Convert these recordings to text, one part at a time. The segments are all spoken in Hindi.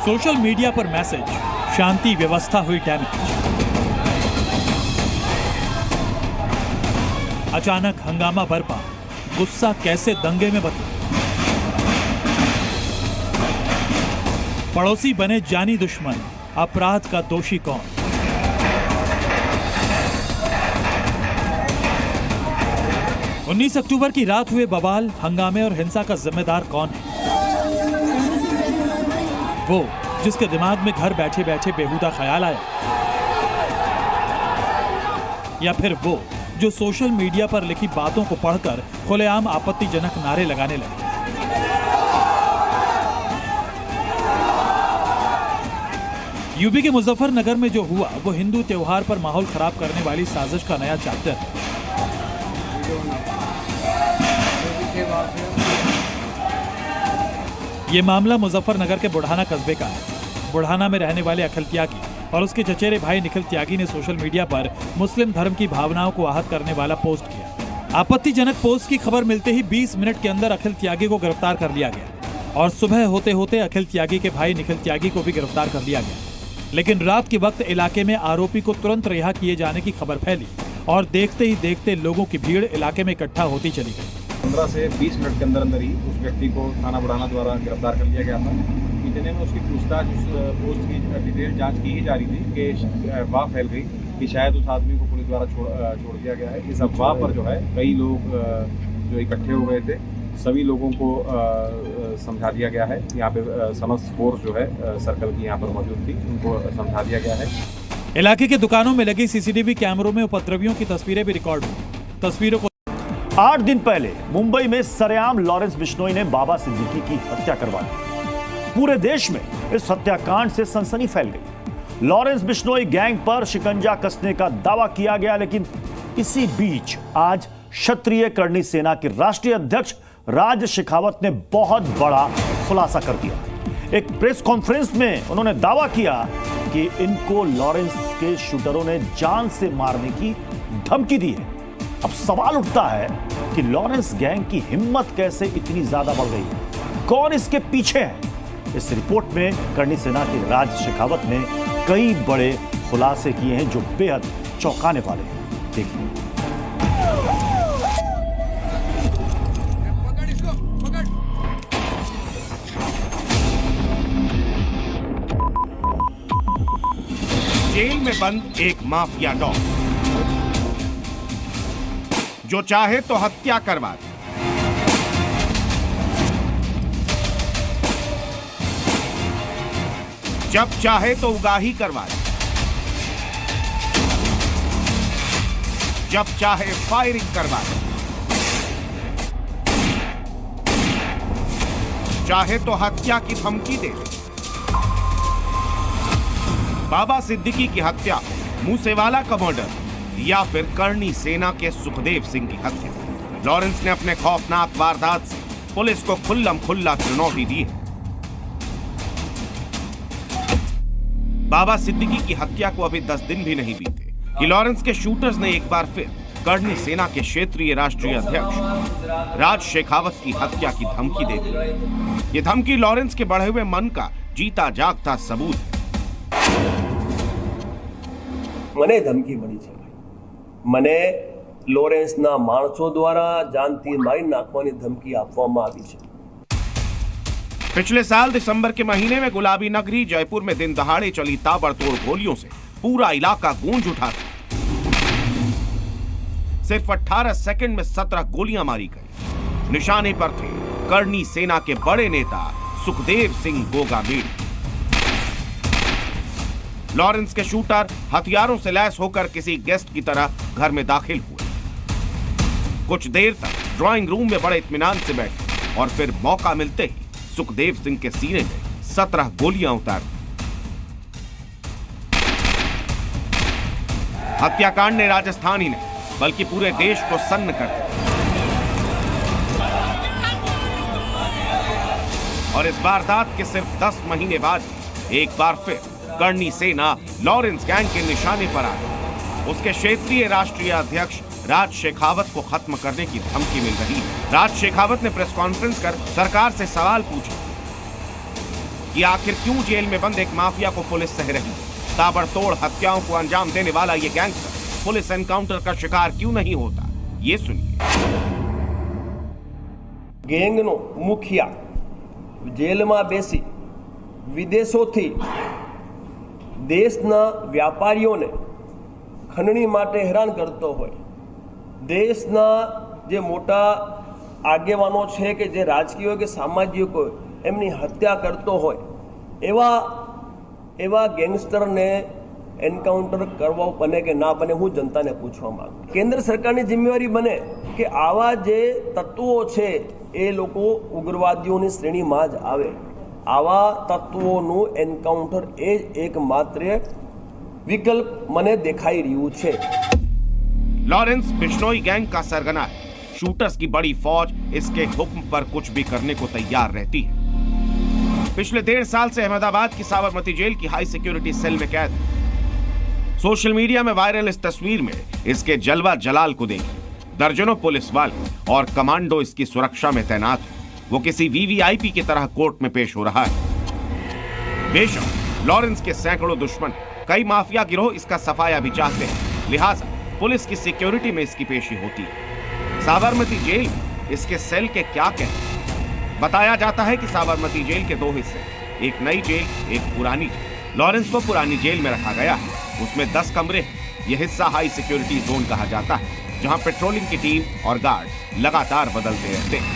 सोशल मीडिया पर मैसेज, शांति व्यवस्था हुई डैमेज। अचानक हंगामा बरपा, गुस्सा कैसे दंगे में बदला। पड़ोसी बने जानी दुश्मन, अपराध का दोषी कौन। उन्नीस अक्टूबर की रात हुए बवाल, हंगामे और हिंसा का जिम्मेदार कौन है? वो जिसके दिमाग में घर बैठे बैठे बेहुदा ख्याल आया, या फिर वो जो सोशल मीडिया पर लिखी बातों को पढ़कर खुलेआम आपत्तिजनक नारे लगाने लगे। यूपी के मुजफ्फरनगर में जो हुआ वो हिंदू त्योहार पर माहौल खराब करने वाली साजिश का नया चैप्टर है। ये मामला मुजफ्फरनगर के बुढ़ाना कस्बे का है। बुढ़ाना में रहने वाले अखिल त्यागी और उसके चचेरे भाई निखिल त्यागी ने सोशल मीडिया पर मुस्लिम धर्म की भावनाओं को आहत करने वाला पोस्ट किया। आपत्तिजनक पोस्ट की खबर मिलते ही 20 मिनट के अंदर अखिल त्यागी को गिरफ्तार कर लिया गया और सुबह होते होते अखिल त्यागी के भाई निखिल त्यागी को भी गिरफ्तार कर लिया गया। लेकिन रात के वक्त इलाके में आरोपी को तुरंत रिहा किए जाने की खबर फैली और देखते ही देखते लोगों की भीड़ इलाके में इकट्ठा होती चली गई। 15 से 20 मिनट के अंदर ही उस व्यक्ति को थाना बुढ़ाना द्वारा गिरफ्तार कर लिया गया था। इतने में उसकी पूछताछ, उस पोस्ट की डिटेल जांच की ही जा रही थी कि अफवाह फैल गई कि शायद उस आदमी को पुलिस द्वारा छोड़ दिया गया है। इस अफवाह पर जो है कई लोग जो इकट्ठे हो गए थे, सभी लोगों को समझा दिया गया है। यहाँ पे समस्त फोर्स जो है सर्कल की यहाँ पर मौजूद थी, उनको समझा दिया गया है। इलाके के दुकानों में लगी सीसीटीवी कैमरों में उपद्रवियों की तस्वीरें भी रिकॉर्ड हुई। तस्वीरों को 8 दिन पहले मुंबई में सरेआम लॉरेंस बिश्नोई ने बाबा सिद्दीकी की हत्या करवा दी। पूरे देश में इस हत्याकांड से सनसनी फैल गई। लॉरेंस बिश्नोई गैंग पर शिकंजा कसने का दावा किया गया, लेकिन इसी बीच आज क्षत्रिय करणी सेना के राष्ट्रीय अध्यक्ष राज शेखावत ने बहुत बड़ा खुलासा कर दिया। एक प्रेस कॉन्फ्रेंस में उन्होंने दावा किया कि इनको लॉरेंस के शूटरों ने जान से मारने की धमकी दी है। अब सवाल उठता है कि लॉरेंस गैंग की हिम्मत कैसे इतनी ज्यादा बढ़ गई है, कौन इसके पीछे है। इस रिपोर्ट में करणी सेना के राज शेखावत ने कई बड़े खुलासे किए हैं जो बेहद चौंकाने वाले हैं। देखिए। जेल में बंद एक माफिया डॉन जो चाहे तो हत्या करवा दे, जब चाहे तो उगाही करवा दे, जब चाहे फायरिंग करवा दे, चाहे तो हत्या की धमकी दे। बाबा सिद्दीकी की हत्या, मूसेवाला का मर्डर या फिर करणी सेना के सुखदेव सिंह की हत्या, लॉरेंस ने अपने खौफनाक वारदात से पुलिस को खुल्लम खुल्ला चुनौती दी है। बाबा सिद्दीकी की हत्या को अभी 10 दिन भी नहीं बीते कि लॉरेंस के शूटर्स ने एक बार फिर करणी सेना के क्षेत्रीय राष्ट्रीय अध्यक्ष राज शेखावत की हत्या की धमकी दे दी। ये धमकी लॉरेंस के बढ़े हुए मन का जीता जागता सबूत है। મને ધમકી મળી છે, મને લોરેન્સના માણસો દ્વારા જાનથી મારી નાખવાની ધમકી આપવામાં આવી છે। पिछले साल दिसंबर के महीने में गुलाबी नगरी जयपुर में दिन दहाड़े चली ताबड़तोड़ गोलियों से पूरा इलाका गूंज उठा था। सिर्फ 18 सेकंड में 17 गोलियां मारी गई। निशाने पर थे करणी सेना के बड़े नेता सुखदेव सिंह गोगामेड़ी। लॉरेंस के शूटर हथियारों से लैस होकर किसी गेस्ट की तरह घर में दाखिल हुए। कुछ देर तक ड्राइंग रूम में बड़े इत्मीनान से बैठे और फिर मौका मिलते ही सुखदेव सिंह के सीने में 17 गोलियां उतार दी। हत्याकांड ने राजस्थान ही नहीं बल्कि पूरे देश को सन्न कर दिया और इस वारदात के सिर्फ 10 महीने बाद एक बार फिर करणी सेना लॉरेंस गैंग के निशाने पर आ गई। उसके क्षेत्रीय राष्ट्रीय अध्यक्ष राज शेखावत को खत्म करने की धमकी मिल रही है। राज शेखावत ने प्रेस कॉन्फ्रेंस कर सरकार से सवाल पूछा कि आखिर क्यों जेल में बंद एक माफिया को पुलिस सह रही है। ताबड़तोड़ हत्याओं को अंजाम देने वाला ये गैंगस्टर पुलिस एनकाउंटर का शिकार क्यों नहीं होता, ये सुनिए। ગેંગનો મુખિયા જેલમાં બેસી વિદેશોથી દેશના વ્યાપારીઓને ખંડણી માટે હેરાન કરતો હોય, દેશના જે મોટા આગેવાનો છે કે જે રાજકીય હોય કે સામાજિક હોય એમની હત્યા કરતો હોય, એવા ગેંગસ્ટરને એન્કાઉન્ટર કરવા બને કે ના બને, હું જનતાને પૂછવા માંગુ। કેન્દ્ર સરકારની જિમ્મેવારી બને કે આવા જે તત્વો છે એ લોકો ઉગ્રવાદીઓની શ્રેણીમાં જ આવે। આવા તત્વોનું એન્કાઉન્ટર એ જ એકમાત્ર વિકલ્પ મને દેખાઈ રહ્યું છે। लॉरेंस बिश्नोई गैंग का सरगना है। शूटर्स की बड़ी फौज इसके हुक्म पर कुछ भी करने को तैयार रहती है। पिछले 1.5 साल से अहमदाबाद की साबरमती जेल की हाई सिक्योरिटी सेल में कैद है। सोशल मीडिया में वायरल इस तस्वीर में इसके जलवा जलाल को देखिए। दर्जनों पुलिस वाले और कमांडो इसकी सुरक्षा में तैनात हैं। वो किसी वीवीआईपी की तरह कोर्ट में पेश हो रहा है। बेशक लॉरेंस के सैकड़ों दुश्मन, कई माफिया गिरोह इसका सफाया भी चाहते हैं, लिहाजा पुलिस की सिक्योरिटी में इसकी पेशी होती है। साबरमती जेल में इसके सेल के क्या कहने। बताया जाता है कि साबरमती जेल के 2 हिस्से, एक नई जेल, एक पुरानी जेल। लॉरेंस को पुरानी जेल में रखा गया है, उसमें 10 कमरे हैं। यह हिस्सा हाई सिक्योरिटी जोन कहा जाता है, जहां पेट्रोलिंग की टीम और गार्ड लगातार बदलते रहते हैं।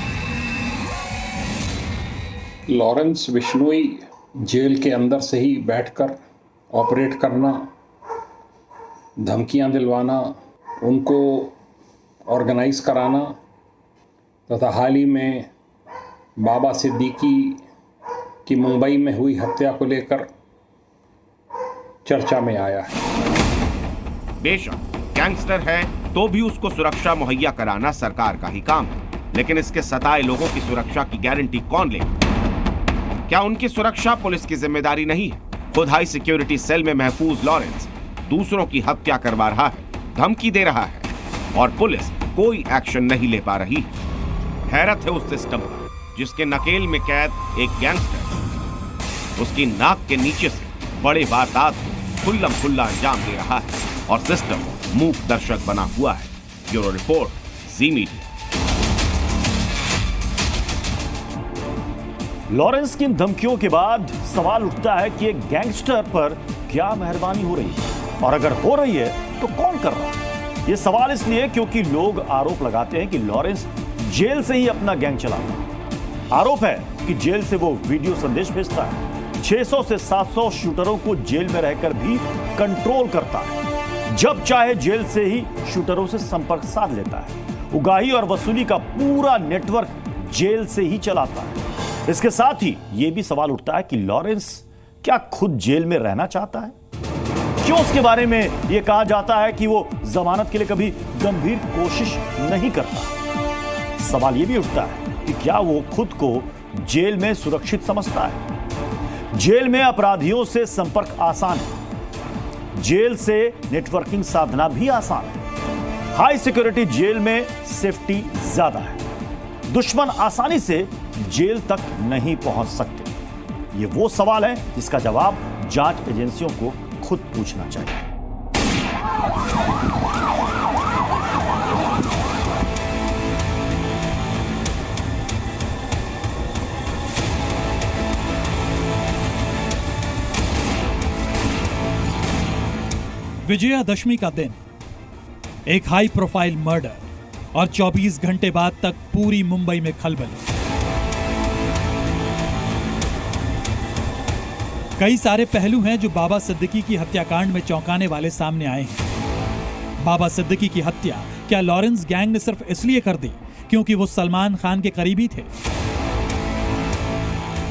लॉरेंस बिश्नोई जेल के अंदर से ही बैठकर ऑपरेट करना, धमकियां दिलवाना, उनको ऑर्गेनाइज कराना तथा हाल ही में बाबा सिद्दीकी की मुंबई में हुई हत्या को लेकर चर्चा में आया है। बेशक गैंगस्टर है तो भी उसको सुरक्षा मुहैया कराना सरकार का ही काम है, लेकिन इसके सताए लोगों की सुरक्षा की गारंटी कौन लेगा? क्या उनकी सुरक्षा पुलिस की जिम्मेदारी नहीं है? खुद हाई सिक्योरिटी सेल में महफूज लॉरेंस दूसरों की हत्या करवा रहा है, धमकी दे रहा है और पुलिस कोई एक्शन नहीं ले पा रही। हैरत है उस सिस्टम पर जिसके नकेल में कैद एक गैंगस्टर उसकी नाक के नीचे से बड़े वारदात खुल्लम खुल्ला अंजाम दे रहा है और सिस्टम मूक दर्शक बना हुआ है। ब्यूरो रिपोर्ट, जी मीडिया। लॉरेंस की इन धमकियों के बाद सवाल उठता है कि एक गैंगस्टर पर क्या मेहरबानी हो रही है, और अगर हो रही है तो कौन कर रहा है? यह सवाल इसलिए क्योंकि लोग आरोप लगाते हैं कि लॉरेंस जेल से ही अपना गैंग चलाता है। आरोप है कि जेल से वो वीडियो संदेश भेजता है, 600 से 700 शूटरों को जेल में रहकर भी कंट्रोल करता है, जब चाहे जेल से ही शूटरों से संपर्क साध लेता है, उगाही और वसूली का पूरा नेटवर्क जेल से ही चलाता है। इसके साथ ही यह भी सवाल उठता है कि लॉरेंस क्या खुद जेल में रहना चाहता है? क्यों उसके बारे में यह कहा जाता है कि वो जमानत के लिए कभी गंभीर कोशिश नहीं करता? सवाल यह भी उठता है कि क्या वो खुद को जेल में सुरक्षित समझता है? जेल में अपराधियों से संपर्क आसान है, जेल से नेटवर्किंग साधना भी आसान है। हाई सिक्योरिटी जेल में सेफ्टी ज्यादा है, दुश्मन आसानी से जेल तक नहीं पहुंच सकते। ये वो सवाल है जिसका जवाब जांच एजेंसियों को खुद पूछना चाहिए। विजयादशमी का दिन, एक हाई प्रोफाइल मर्डर और 24 घंटे बाद तक पूरी मुंबई में खलबली। कई सारे पहलू हैं जो बाबा सिद्दीकी की हत्याकांड में चौंकाने वाले सामने आए हैं। बाबा सिद्दीकी की हत्या क्या लॉरेंस गैंग ने सिर्फ इसलिए कर दी क्योंकि वो सलमान खान के करीबी थे?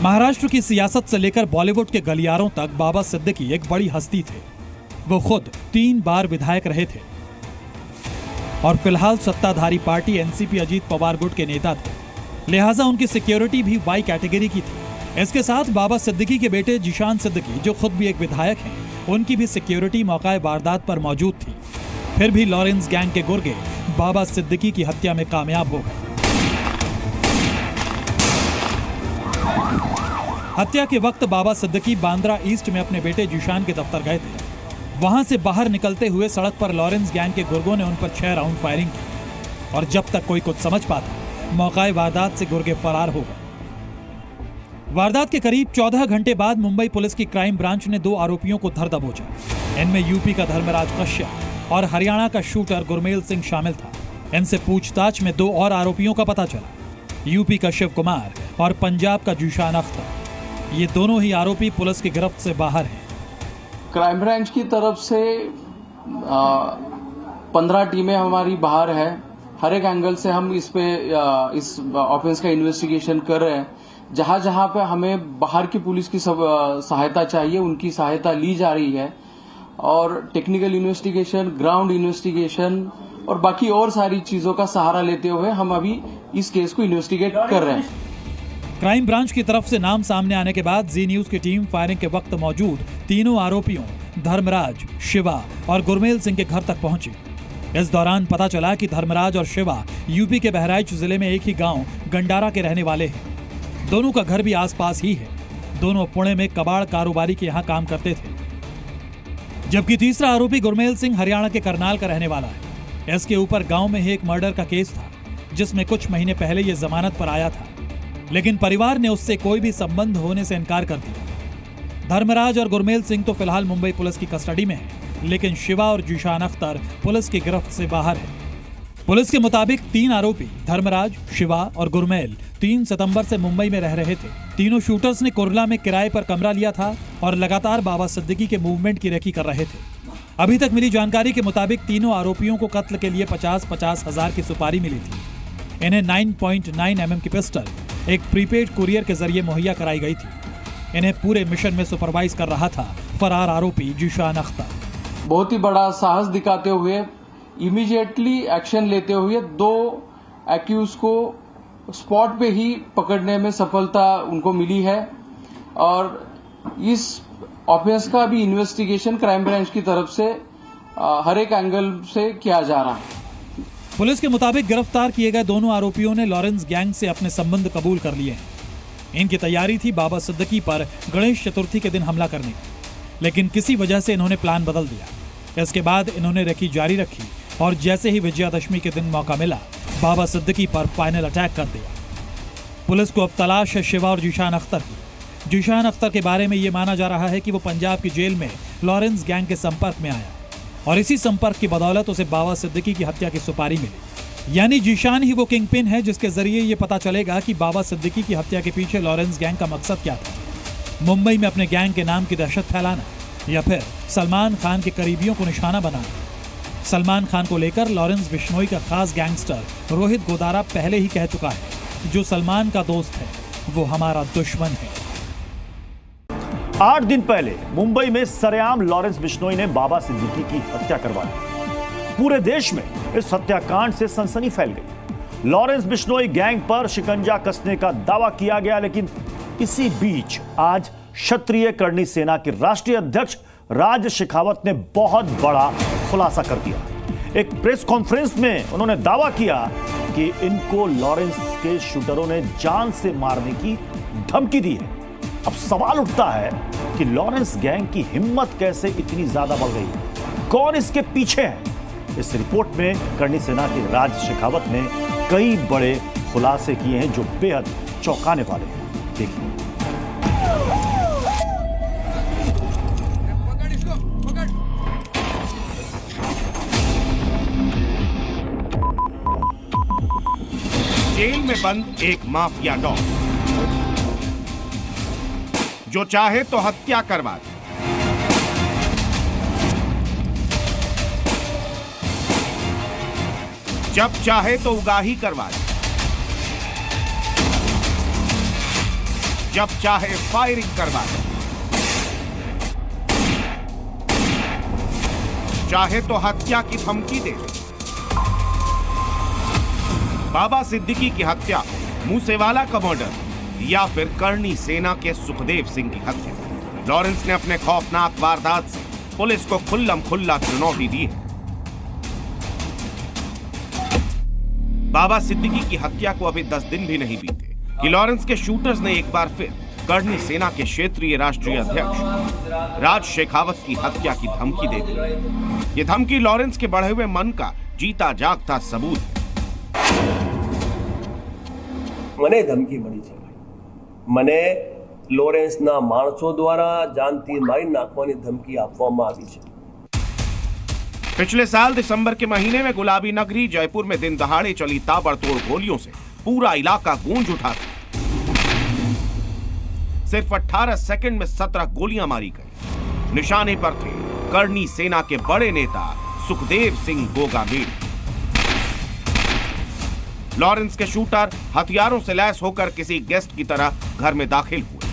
महाराष्ट्र की सियासत से लेकर बॉलीवुड के गलियारों तक बाबा सिद्दीकी एक बड़ी हस्ती थे। वो खुद 3 बार विधायक रहे थे और फिलहाल सत्ताधारी पार्टी एनसीपी अजीत पवार गुट के नेता थे, लिहाजा उनकी सिक्योरिटी भी वाई कैटेगरी की थी। इसके साथ बाबा सिद्दीकी के बेटे जिशान सिद्दीकी, जो खुद भी एक विधायक हैं, उनकी भी सिक्योरिटी मौका वारदात पर मौजूद थी। फिर भी लॉरेंस गैंग के गुर्गे बाबा सिद्दीकी की हत्या में कामयाब हो गए। हत्या के वक्त बाबा सिद्दीकी बांद्रा ईस्ट में अपने बेटे जीशान के दफ्तर गए थे। वहां से बाहर निकलते हुए सड़क पर लॉरेंस गैंग के गुर्गों ने उन पर 6 राउंड फायरिंग की और जब तक कोई कुछ समझ पाता मौकाए वारदात से गुर्गे फरार हो गए। वारदात के करीब 14 घंटे बाद मुंबई पुलिस की क्राइम ब्रांच ने 2 आरोपियों को धर दबोचा। इनमें यूपी का धर्मराज कश्यप और हरियाणा का शूटर गुरमेल सिंह शामिल था। इनसे पूछताछ में 2 और आरोपियों का पता चला, यूपी का शिव कुमार और पंजाब का जीशान अख्तर। ये दोनों ही आरोपी पुलिस की गिरफ्त से बाहर हैं। क्राइम ब्रांच की तरफ से 15 टीमें हमारी बाहर है। हर एक एंगल से हम इस ऑफेंस का इन्वेस्टिगेशन कर रहे हैं। जहां जहां पे हमें बाहर की पुलिस की सहायता चाहिए उनकी सहायता ली जा रही है और टेक्निकल इन्वेस्टिगेशन, ग्राउंड इन्वेस्टिगेशन और बाकी और सारी चीजों का सहारा लेते हुए हम अभी इस केस को इन्वेस्टिगेट कर रहे हैं। क्राइम ब्रांच की तरफ से नाम सामने आने के बाद जी न्यूज की टीम फायरिंग के वक्त मौजूद तीनों आरोपियों धर्मराज, शिवा और गुरमेल सिंह के घर तक पहुंची। इस दौरान पता चला कि धर्मराज और शिवा यूपी के बहराइच जिले में एक ही गांव गंडारा के रहने वाले हैं। दोनों का घर भी आसपास ही है। दोनों पुणे में कबाड़ कारोबारी के यहाँ काम करते थे। जबकि तीसरा आरोपी गुरमेल सिंह हरियाणा के करनाल का रहने वाला है। इसके ऊपर गांव में ही एक मर्डर का केस था जिसमें कुछ महीने पहले ये जमानत पर आया था, लेकिन परिवार ने उससे कोई भी संबंध होने से इनकार कर दिया। धर्मराज और गुरमेल सिंह तो फिलहाल मुंबई पुलिस की कस्टडी में है, लेकिन शिवा और जीशान अख्तर पुलिस की गिरफ्त से बाहर है। पुलिस के मुताबिक 3 आरोपी धर्मराज, शिवा और गुरमेल 3 सितंबर से मुंबई में रह रहे थे। तीनों शूटर्स ने कुर्ला में किराए पर कमरा लिया था और लगातार बाबा सिद्दीकी के मूवमेंट की रेकी कर रहे थे। अभी तक मिली जानकारी के मुताबिक तीनों आरोपियों को कत्ल के लिए 50-50 हजार की सुपारी मिली थी। इन्हें 9.9 mm की पिस्टल एक प्रीपेड कुरियर के जरिए मुहैया कराई गई थी। इन्हें पूरे मिशन में सुपरवाइज कर रहा था फरार आरोपी जीशान अख्तर। बहुत ही बड़ा साहस दिखाते हुए इमीडिएटली एक्शन लेते हुए 2 एक्यूज को स्पॉट पे ही पकड़ने में सफलता उनको मिली है और इस ऑफेंस का भी इन्वेस्टिगेशन क्राइम ब्रांच की तरफ से हर एक एंगल से किया जा रहा है। पुलिस के मुताबिक गिरफ्तार किए गए दोनों आरोपियों ने लॉरेंस गैंग से अपने संबंध कबूल कर लिए हैं। इनकी तैयारी थी बाबा सिद्दीकी पर गणेश चतुर्थी के दिन हमला करने की, लेकिन किसी वजह से इन्होंने प्लान बदल दिया। इसके बाद इन्होंने रेकी जारी रखी और जैसे ही विजयादशमी के दिन मौका मिला बाबा सिद्दीकी पर फाइनल अटैक कर दिया। पुलिस को अब तलाश है शिवा और जीशान अख्तर की। जीशान अख्तर के बारे में यह माना जा रहा है कि वो पंजाब की जेल में लॉरेंस गैंग के संपर्क में आया और इसी संपर्क की बदौलत उसे बाबा सिद्दीकी की हत्या की सुपारी मिली। यानी जीशान ही वो किंग पिन है जिसके जरिए ये पता चलेगा कि बाबा सिद्दीकी की हत्या के पीछे लॉरेंस गैंग का मकसद क्या था। मुंबई में अपने गैंग के नाम की दहशत फैलाना या फिर सलमान खान के करीबियों को निशाना बनाना। सलमान खान को लेकर लॉरेंस बिश्नोई का खास गैंगस्टर रोहित गोदारा पहले ही कह चुका है, जो सलमान का दोस्त है वो हमारा दुश्मन है। 8 दिन पहले मुंबई में सरेआम लॉरेंस बिश्नोई ने बाबा सिद्दीकी की हत्या करवा दी। पूरे देश में इस हत्याकांड से सनसनी फैल गई। लॉरेंस बिश्नोई गैंग पर शिकंजा कसने का दावा किया गया, लेकिन इसी बीच आज क्षत्रिय करणी सेना के राष्ट्रीय अध्यक्ष राज शेखावत ने बहुत बड़ा खुलासा कर दिया। एक प्रेस कॉन्फ्रेंस में उन्होंने दावा किया कि इनको लॉरेंस के शूटरों ने जान से मारने की धमकी दी है। अब सवाल उठता है कि लॉरेंस गैंग की हिम्मत कैसे इतनी ज्यादा बढ़ गई है, कौन इसके पीछे है। इस रिपोर्ट में करणी सेना के राज शेखावत ने कई बड़े खुलासे किए हैं जो बेहद चौंकाने वाले हैं। देखिए। जेल में बंद एक माफिया डॉन जो चाहे तो हत्या करवा दे, जब चाहे तो उगाही करवा दे, जब चाहे फायरिंग करवा दे, चाहे तो हत्या की धमकी दे। बाबा सिद्दीकी की हत्या, मूसेवाला का मर्डर या फिर करणी सेना के सुखदेव सिंह की हत्या, लॉरेंस ने अपने खौफनाक वारदात से पुलिस को खुल्लम खुल्ला चुनौती दी है। बाबा सिद्दीकी की हत्या को अभी 10 दिन भी नहीं बीते कि लॉरेंस के शूटर्स ने एक बार फिर करनी सेना के क्षेत्रीय राष्ट्रीय अध्यक्ष राज शेखावत की हत्या की धमकी दे दी। ये धमकी लॉरेंस के बढ़े हुए मन का जीता जागता सबूत है। મને ધમકી મળી છે મને લોરેન્સના માણસો દ્વારા જાનથી મારી નાખવાની ધમકી આપવામાં આવી છે। पिछले साल दिसंबर के महीने में गुलाबी नगरी जयपुर में दिन दहाड़े चली ताबड़तोड़ गोलियों से पूरा इलाका गूंज उठा था। सिर्फ 18 सेकंड में 17 गोलियां मारी गई। निशाने पर थे करनी सेना के बड़े नेता सुखदेव सिंह गोगामेड़। लॉरेंस के शूटर हथियारों से लैस होकर किसी गेस्ट की तरह घर में दाखिल हुए।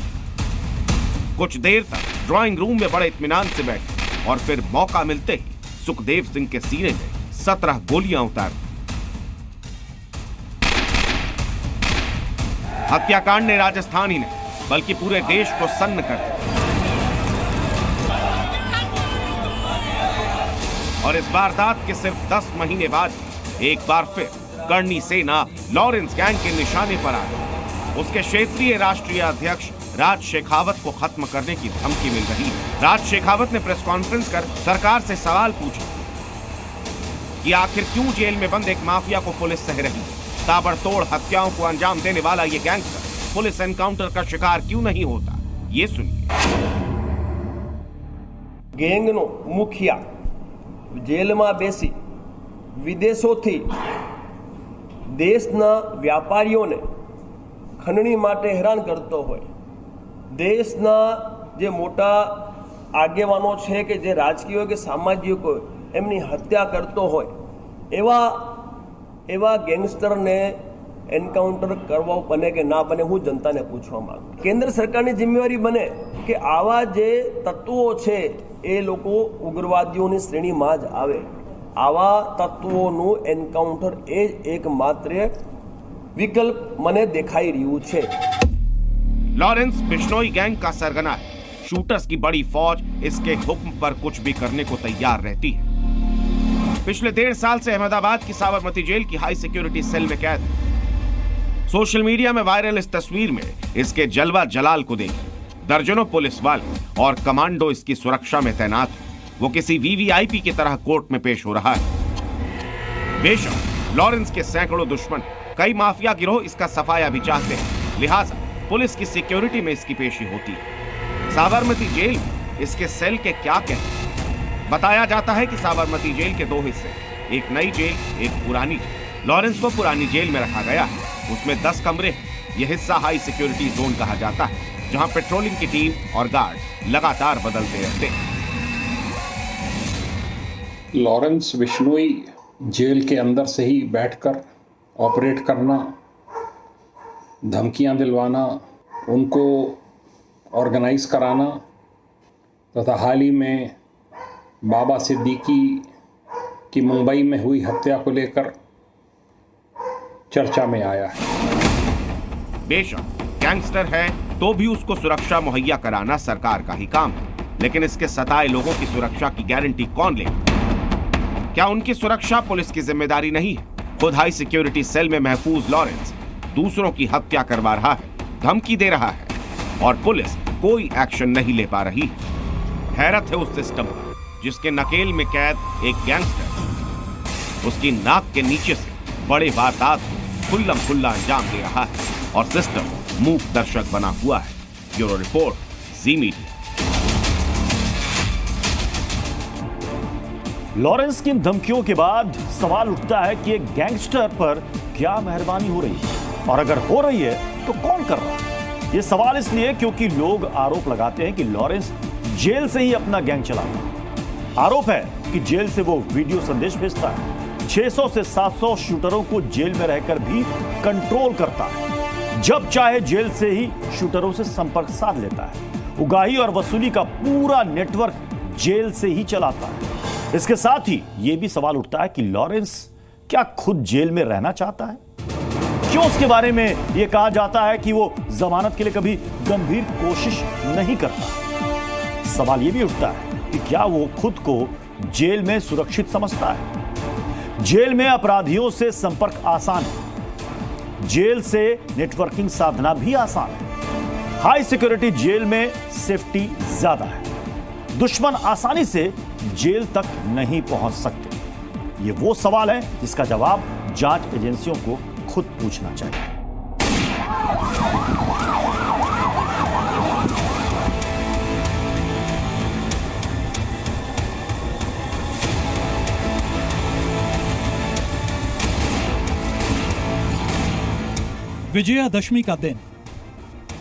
कुछ देर तक ड्राइंग रूम में बड़े इत्मीनान से बैठे और फिर मौका मिलते ही सुखदेव सिंह के सीने में 17 गोलियां उतार दी। हत्याकांड ने राजस्थान ही नहीं बल्कि पूरे देश को सन्न कर दिया। और इस वारदात के सिर्फ 10 महीने बाद एक बार फिर करनी सेना लॉरेंस गैंग के निशाने पर आ गई। उसके क्षेत्रीय राष्ट्रीय अध्यक्ष राज शेखावत को खत्म करने की धमकी मिल रही है। राज शेखावत ने प्रेस कॉन्फ्रेंस कर सरकार से सवाल पूछा कि आखिर क्यों जेल में बंद एक माफिया को पुलिस सह रही है। ताबड़तोड़ हत्याओं को अंजाम देने वाला ये गैंगस्टर पुलिस एनकाउंटर का शिकार क्यों नहीं होता, ये सुनिए। ગેંગનો મુખિયા જેલમાં બેસી વિદેશોથી દેશના વ્યાપારીઓને ખંડણી માટે હેરાન કરતો હોય, દેશના જે મોટા આગેવાનો છે કે જે રાજકીય કે સામાજિક હોય એમની હત્યા કરતો હોય એવા ગેંગસ્ટરને એન્કાઉન્ટર કરવા બને કે ના બને હું જનતાને પૂછવા માંગુ। કેન્દ્ર સરકારની જિમ્મેવારી બને કે આવા જે તત્વો છે એ લોકો ઉગ્રવાદીઓની શ્રેણીમાં જ આવે। આવા તત્વોનું એન્કાઉન્ટર એ જ એકમાત્ર વિકલ્પ મને દેખાઈ રહ્યું છે। लॉरेंस बिश्नोई गैंग का सरगना है। शूटर्स की बड़ी फौज इसके हुक्म पर कुछ भी करने को तैयार रहती है। पिछले 1.5 साल से अहमदाबाद की साबरमती जेल की हाई सिक्योरिटी सेल में कैद है। सोशल मीडिया में वायरल इस तस्वीर में इसके जलवा जलाल को देखिए। दर्जनों पुलिस वाले और कमांडो इसकी सुरक्षा में तैनात हैं। वो किसी वीवीआईपी की तरह कोर्ट में पेश हो रहा है। बेशक लॉरेंस के सैकड़ों दुश्मन, कई माफिया गिरोह इसका सफाया भी चाहते हैं, लिहाजा पुलिस की सिक्योरिटी में इसकी पेशी होती है। साबरमती जेल में इसके सेल के क्या कहते? बताया जाता है कि साबरमती जेल के 2 हिस्से, एक नई जेल, एक पुरानी जेल। लॉरेंस को पुरानी जेल में रखा गया है। उसमें 10 कमरे हैं। यह हिस्सा हाई सिक्योरिटी जोन कहा जाता है, जहां पेट्रोलिंग की टीम और गार्ड लगातार बदलते रहते हैं। लॉरेंस बिश्नोई जेल के अंदर से ही बैठकर ऑपरेट करना, धमकियां दिलवाना, उनको ऑर्गेनाइज कराना तथा हाल ही में बाबा सिद्दीकी की मुंबई में हुई हत्या को लेकर चर्चा में आया है। बेशक गैंगस्टर है तो भी उसको सुरक्षा मुहैया कराना सरकार का ही काम है, लेकिन इसके सताए लोगों की सुरक्षा की गारंटी कौन लेगा? क्या उनकी सुरक्षा पुलिस की जिम्मेदारी नहीं है? खुद हाई सिक्योरिटी सेल में महफूज लॉरेंस दूसरों की हत्या करवा रहा है, धमकी दे रहा है और पुलिस कोई एक्शन नहीं ले पा रही। हैरत है उस सिस्टम पर जिसके नकेल में कैद एक गैंगस्टर उसकी नाक के नीचे से बड़े वारदात खुल्लम खुल्ला अंजाम दे रहा है और सिस्टम मूक दर्शक बना हुआ है। ब्यूरो रिपोर्ट, जी मीडिया। लॉरेंस की इन धमकियों के बाद सवाल उठता है कि एक गैंगस्टर पर क्या मेहरबानी हो रही है, और अगर हो रही है तो कौन कर रहा है? ये सवाल इसलिए क्योंकि लोग आरोप लगाते हैं कि लॉरेंस जेल से ही अपना गैंग चलाता है। आरोप है कि जेल से वो वीडियो संदेश भेजता है, 600 से 700 शूटरों को जेल में रहकर भी कंट्रोल करता है, जब चाहे जेल से ही शूटरों से संपर्क साध लेता है, उगाही और वसूली का पूरा नेटवर्क जेल से ही चलाता है। इसके साथ ही यह भी सवाल उठता है कि लॉरेंस क्या खुद जेल में रहना चाहता है? क्यों उसके बारे में यह कहा जाता है कि वो जमानत के लिए कभी गंभीर कोशिश नहीं करता? सवाल यह भी उठता है कि क्या वो खुद को जेल में सुरक्षित समझता है? जेल में अपराधियों से संपर्क आसान है, जेल से नेटवर्किंग साधना भी आसान है। हाई सिक्योरिटी जेल में सेफ्टी ज्यादा है, दुश्मन आसानी से जेल तक नहीं पहुंच सकते। ये वो सवाल है जिसका जवाब जांच एजेंसियों को खुद पूछना चाहिए। विजयादशमी का दिन,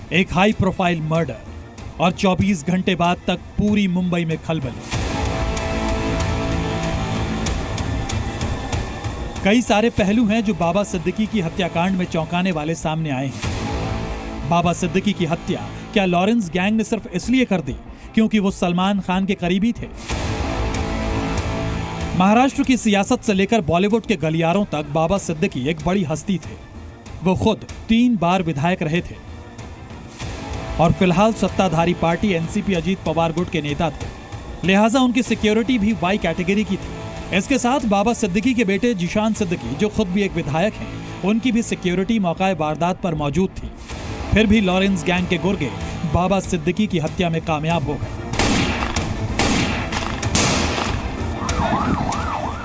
एक हाई प्रोफाइल मर्डर और 24 घंटे बाद तक पूरी मुंबई में खलबली। कई सारे पहलू हैं जो बाबा सिद्दीकी की हत्याकांड में चौंकाने वाले सामने आए हैं। बाबा सिद्दीकी की हत्या क्या लॉरेंस गैंग ने सिर्फ इसलिए कर दी क्योंकि वो सलमान खान के करीबी थे? महाराष्ट्र की सियासत से लेकर बॉलीवुड के गलियारों तक बाबा सिद्दीकी एक बड़ी हस्ती थे। वो खुद 3 बार विधायक रहे थे और फिलहाल सत्ताधारी पार्टी एनसीपी अजीत पवार गुट के नेता थे, लिहाजा उनकी सिक्योरिटी भी वाई कैटेगरी की थी। इसके साथ बाबा सिद्दीकी के बेटे जीशान सिद्दीकी, जो खुद भी एक विधायक हैं, उनकी भी सिक्योरिटी मौका वारदात पर मौजूद थी। फिर भी लॉरेंस गैंग के गुर्गे बाबा सिद्दीकी की हत्या में कामयाब हो गए।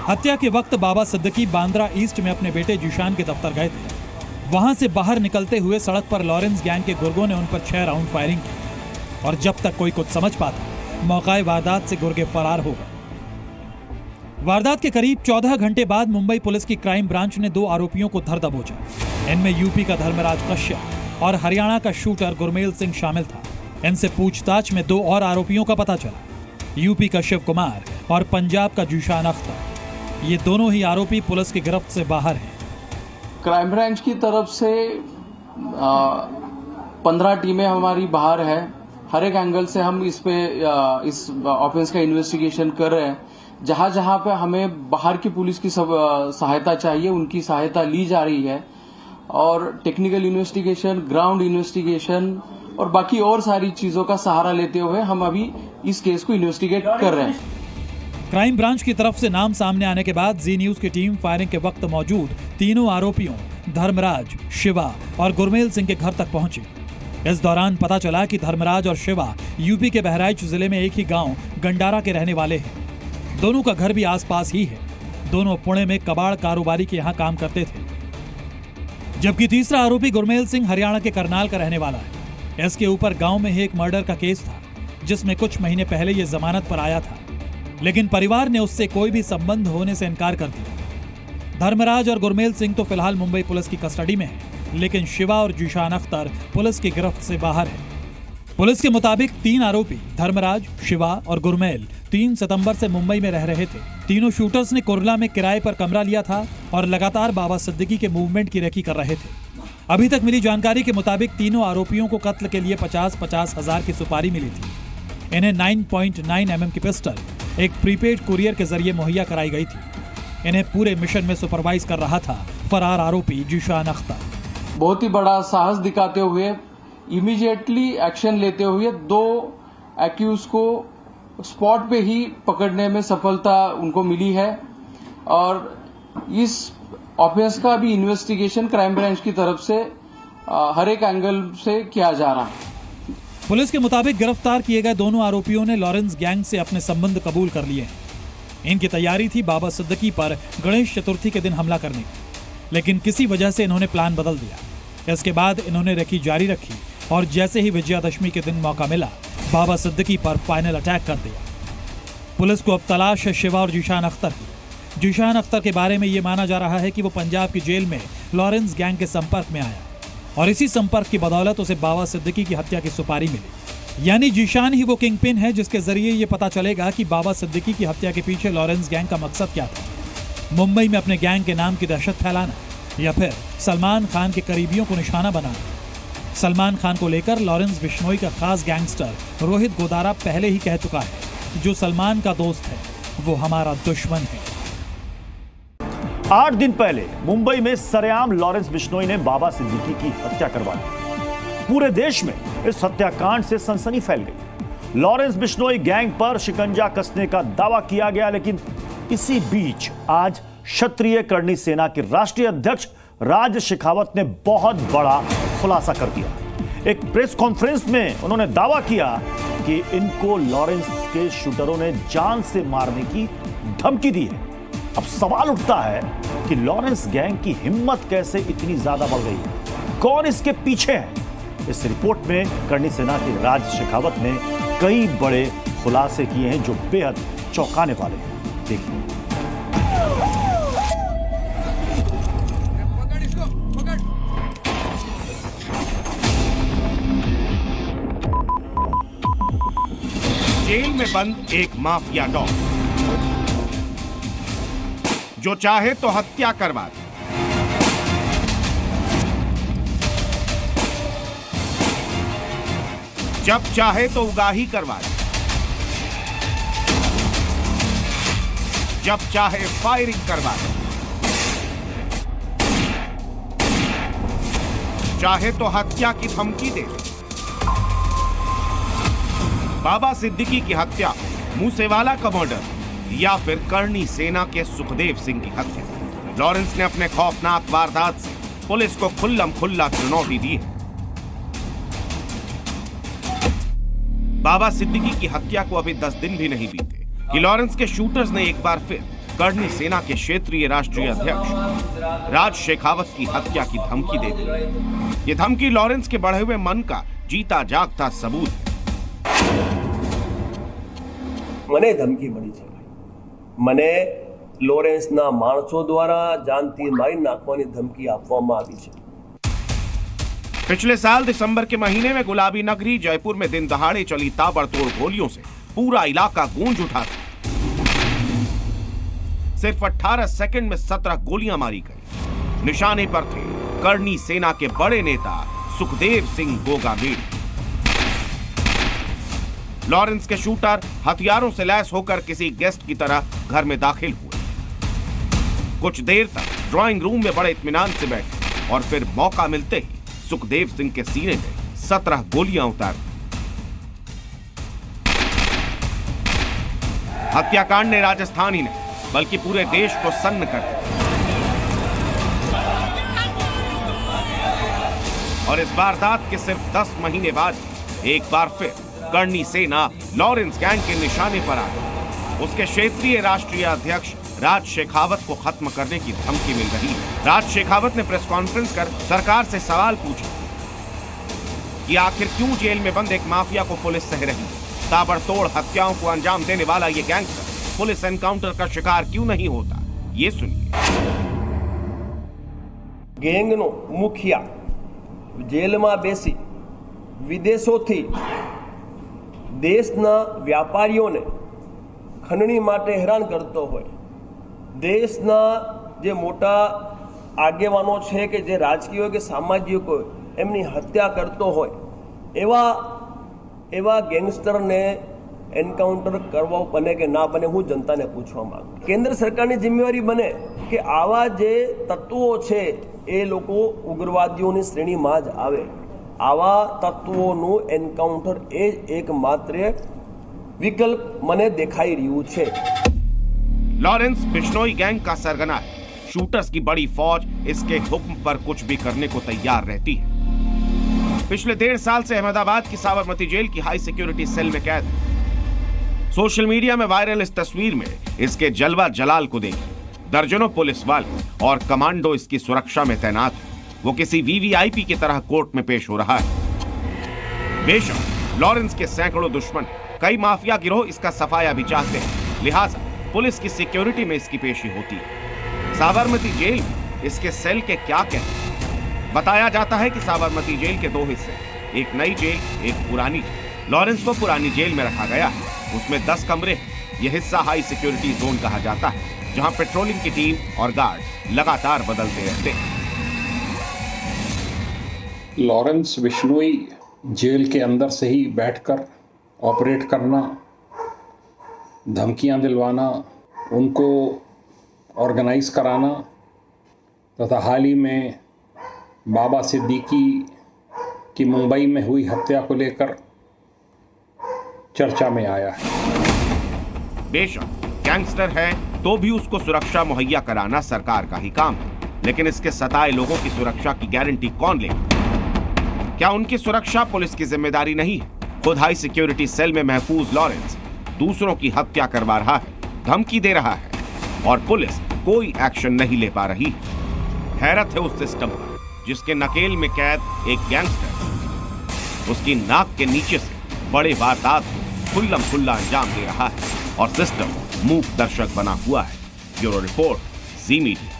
हत्या के वक्त बाबा सिद्दीकी बांद्रा ईस्ट में अपने बेटे जीशान के दफ्तर गए थे। वहां से बाहर निकलते हुए सड़क पर लॉरेंस गैंग के गुर्गों ने उन पर 6 राउंड फायरिंग की और जब तक कोई कुछ समझ पाता, मौका वारदात से गुर्गे फरार हो गए। वारदात के करीब 14 घंटे बाद मुंबई पुलिस की क्राइम ब्रांच ने 2 आरोपियों को धर दबोचा। इनमें यूपी का धर्मराज कश्यप और हरियाणा का शूटर गुरमेल सिंह शामिल था। इनसे पूछताछ में 2 और आरोपियों का पता चला, यूपी का शिव कुमार और पंजाब का जीशान अख्तर। ये दोनों ही आरोपी पुलिस की गिरफ्त से बाहर हैं। क्राइम ब्रांच की तरफ से 15 टीमें हमारी बाहर है। हर एक एंगल से हम इस ऑफेंस का इन्वेस्टिगेशन कर रहे हैं। जहां जहां पे हमें बाहर की पुलिस की सहायता चाहिए, उनकी सहायता ली जा रही है और टेक्निकल इन्वेस्टिगेशन, ग्राउंड इन्वेस्टिगेशन और बाकी और सारी चीजों का सहारा लेते हुए हम अभी इस केस को इन्वेस्टिगेट कर रहे हैं। क्राइम ब्रांच की तरफ से नाम सामने आने के बाद जी न्यूज की टीम फायरिंग के वक्त मौजूद तीनों आरोपियों धर्मराज, शिवा और गुरमेल सिंह के घर तक पहुंची। इस दौरान पता चला कि धर्मराज और शिवा यूपी के बहराइच जिले में एक ही गांव गंडारा के रहने वाले हैं। दोनों का घर भी आसपास ही है। दोनों पुणे में कबाड़ कारोबारी के यहाँ काम करते थे, जबकि तीसरा आरोपी गुरमेल सिंह हरियाणा के करनाल का रहने वाला है। इसके ऊपर गांव में ही एक मर्डर का केस था, जिसमें कुछ महीने पहले ये जमानत पर आया था, लेकिन परिवार ने उससे कोई भी संबंध होने से इनकार कर दिया। धर्मराज और गुरमेल सिंह तो फिलहाल मुंबई पुलिस की कस्टडी में है, लेकिन शिवा और जीशान अख्तर पुलिस की गिरफ्त से बाहर है। पुलिस के मुताबिक 3 आरोपी धर्मराज, शिवा और गुरमेल 3 सितंबर से मुंबई में रह रहे थे। तीनों शूटर्स ने कुर्ला में किराए पर कमरा लिया था और लगातार बाबा सिद्दीकी के मूवमेंट की रेकी कर रहे थे। अभी तक मिली जानकारी के मुताबिक तीनों आरोपियों को कत्ल के लिए 50-50 हजार की सुपारी मिली थी। इन्हें 9.9 mm की पिस्टल एक प्रीपेड कुरियर के जरिए मुहैया कराई गई थी। इन्हें पूरे मिशन में सुपरवाइज कर रहा था फरार आरोपी जीशान अख्तर। बहुत ही बड़ा साहस दिखाते हुए, इमीडिएटली एक्शन लेते हुए 2 एक्यूज को स्पॉट पे ही पकड़ने में सफलता उनको मिली है और इस ऑफेंस का भी इन्वेस्टिगेशन क्राइम ब्रांच की तरफ से हर एक एंगल से किया जा रहा है। पुलिस के मुताबिक गिरफ्तार किए गए दोनों आरोपियों ने लॉरेंस गैंग से अपने संबंध कबूल कर लिए हैं। इनकी तैयारी थी बाबा सिद्दीकी पर गणेश चतुर्थी के दिन हमला करने की, लेकिन किसी वजह से इन्होंने प्लान बदल दिया। इसके बाद इन्होंने रेकी जारी रखी और जैसे ही विजयादशमी के दिन मौका मिला, बाबा सिद्दीकी पर फाइनल अटैक कर दिया। पुलिस को अब तलाश है शिवा और जीशान अख्तर की। जीशान अख्तर के बारे में यह माना जा रहा है कि वो पंजाब की जेल में लॉरेंस गैंग के संपर्क में आया और इसी संपर्क की बदौलत उसे बाबा सिद्दीकी की हत्या की सुपारी मिली। यानी जीशान ही वो किंग पिन है जिसके जरिए ये पता चलेगा कि बाबा सिद्दीकी की हत्या के पीछे लॉरेंस गैंग का मकसद क्या था। मुंबई में अपने गैंग के नाम की दहशत फैलाना या फिर सलमान खान के करीबियों को निशाना बनाना। सलमान खान को लेकर लॉरेंस बिश्नोई का खास गैंगस्टर रोहित गोदारा पहले ही कह चुका है, जो सलमान का दोस्त है वो हमारा दुश्मन है। 8 दिन पहले मुंबई में सरेआम लॉरेंस बिश्नोई ने बाबा सिद्दीकी की हत्या करवा दी। पूरे देश में इस हत्याकांड से सनसनी फैल गई। लॉरेंस बिश्नोई गैंग पर शिकंजा कसने का दावा किया गया, लेकिन इसी बीच आज क्षत्रिय करणी सेना के राष्ट्रीय अध्यक्ष राज शेखावत ने बहुत बड़ा खुलासा कर दिया। एक प्रेस कॉन्फ्रेंस में उन्होंने दावा किया कि इनको लॉरेंस के शूटरों ने जान से मारने की धमकी दी है। अब सवाल उठता है कि लॉरेंस गैंग की हिम्मत कैसे इतनी ज्यादा बढ़ गई है, कौन इसके पीछे है। इस रिपोर्ट में करणी सेना के राज शेखावत ने कई बड़े खुलासे किए हैं जो बेहद चौंकाने वाले हैं। देखिए। जेल में बंद एक माफिया डॉन जो चाहे तो हत्या करवा दे, जब चाहे तो उगाही करवा दे, जब चाहे फायरिंग करवा दे, चाहे तो हत्या की धमकी दे। बाबा सिद्दीकी की हत्या, मूसेवाला का मर्डर या फिर करणी सेना के सुखदेव सिंह की हत्या, लॉरेंस ने अपने खौफनाक वारदात से पुलिस को खुल्लम खुल्ला चुनौती दी है। बाबा सिद्दीकी की हत्या को अभी 10 दिन भी नहीं बीते कि लॉरेंस के शूटर्स ने एक बार फिर करणी सेना के क्षेत्रीय राष्ट्रीय अध्यक्ष राज शेखावत की हत्या की धमकी दे दी। ये धमकी लॉरेंस के बढ़े हुए मन का जीता जागता सबूत है। મને ધમકી મળી છે, મને લોરેન્સના માણસો દ્વારા જાનથી મારી નાખવાની ધમકી આપવામાં આવી છે। पिछले साल दिसंबर के महीने में गुलाबी नगरी जयपुर में दिन दहाड़े चली ताबड़तोड़ गोलियों से पूरा इलाका गूंज उठा था। सिर्फ 18 सेकंड में 17 गोलियां मारी गई। निशाने पर थे करणी सेना के बड़े नेता सुखदेव सिंह गोगामेड़ी। लॉरेंस के शूटर हथियारों से लैस होकर किसी गेस्ट की तरह घर में दाखिल हुए। कुछ देर तक ड्राइंग रूम में बड़े इत्मीनान से बैठे और फिर मौका मिलते ही सुखदेव सिंह के सीने में 17 गोलियां उतार। हत्याकांड ने राजस्थान ही नहीं बल्कि पूरे देश को सन्न कर दिया। और इस वारदात के सिर्फ 10 महीने बाद एक बार फिर करणी सेना लॉरेंस गैंग के निशाने पर आ गई। उसके क्षेत्रीय राष्ट्रीय अध्यक्ष राज शेखावत को खत्म करने की धमकी मिल रही है। राज शेखावत ने प्रेस कॉन्फ्रेंस कर सरकार से सवाल पूछे कि आखिर क्यों जेल में बंद एक माफिया को पुलिस सह रही है। ताबड़तोड़ हत्याओं को अंजाम देने वाला ये गैंगस्टर पुलिस एनकाउंटर का शिकार क्यों नहीं होता, ये सुनिए। ગેંગનો મુખિયા જેલમાં બેસી વિદેશોથી દેશના વ્યાપારીઓને ખંડણી માટે હેરાન કરતો હોય, દેશના જે મોટા આગેવાનો છે કે જે રાજકીય હોય કે સામાજિક હોય એમની હત્યા કરતો હોય એવા ગેંગસ્ટરને એન્કાઉન્ટર કરવા બને કે ના બને, હું જનતાને પૂછવા માંગુ। કેન્દ્ર સરકારની જિમ્મેવારી બને કે આવા જે તત્વો છે એ લોકો ઉગ્રવાદીઓની શ્રેણીમાં જ આવે। આવા તત્વોનું એન્કાઉન્ટર એ જ એકમાત્ર વિકલ્પ મને દેખાઈ રહ્યું છે। लॉरेंस बिश्नोई गैंग का सरगना है। शूटर्स की बड़ी फौज इसके हुक्म पर कुछ भी करने को तैयार रहती है। पिछले 1.5 साल से अहमदाबाद की साबरमती जेल की हाई सिक्योरिटी सेल में कैद है। सोशल मीडिया में वायरल इस तस्वीर में इसके जलवा जलाल को देखिए। दर्जनों पुलिस वाले और कमांडो इसकी सुरक्षा में तैनात है। वो किसी वीवीआईपी की तरह कोर्ट में पेश हो रहा है। बेशक लॉरेंस के सैकड़ों दुश्मन, कई माफिया गिरोह इसका सफाया भी चाहते हैं, लिहाजा पुलिस की सिक्योरिटी में इसकी पेशी होती है। साबरमती जेल में इसके सेल के क्या कहते? बताया जाता है कि साबरमती जेल के 2 हिस्से, एक नई जेल, एक पुरानी जेल। लॉरेंस को पुरानी जेल में रखा गया है, उसमें 10 कमरे हैं। यह हिस्सा हाई सिक्योरिटी जोन कहा जाता है, जहां पेट्रोलिंग की टीम और गार्ड लगातार बदलते रहते हैं। लॉरेंस बिश्नोई जेल के अंदर से ही बैठकर ऑपरेट करना, धमकियां दिलवाना, उनको ऑर्गेनाइज कराना तथा हाल ही में बाबा सिद्दीकी की मुंबई में हुई हत्या को लेकर चर्चा में आया है। बेशक गैंगस्टर है तो भी उसको सुरक्षा मुहैया कराना सरकार का ही काम है, लेकिन इसके सताए लोगों की सुरक्षा की गारंटी कौन लेगा? क्या उनकी सुरक्षा पुलिस की जिम्मेदारी नहीं है? खुद हाई सिक्योरिटी सेल में महफूज लॉरेंस दूसरों की हत्या करवा रहा है, धमकी दे रहा है और पुलिस कोई एक्शन नहीं ले पा रही। हैरत है उस सिस्टम पर जिसके नकेल में कैद एक गैंगस्टर उसकी नाक के नीचे से बड़े वारदात को खुल्लम खुल्ला अंजाम दे रहा है और सिस्टम मूक दर्शक बना हुआ है। ब्यूरो रिपोर्ट, जी मीडिया।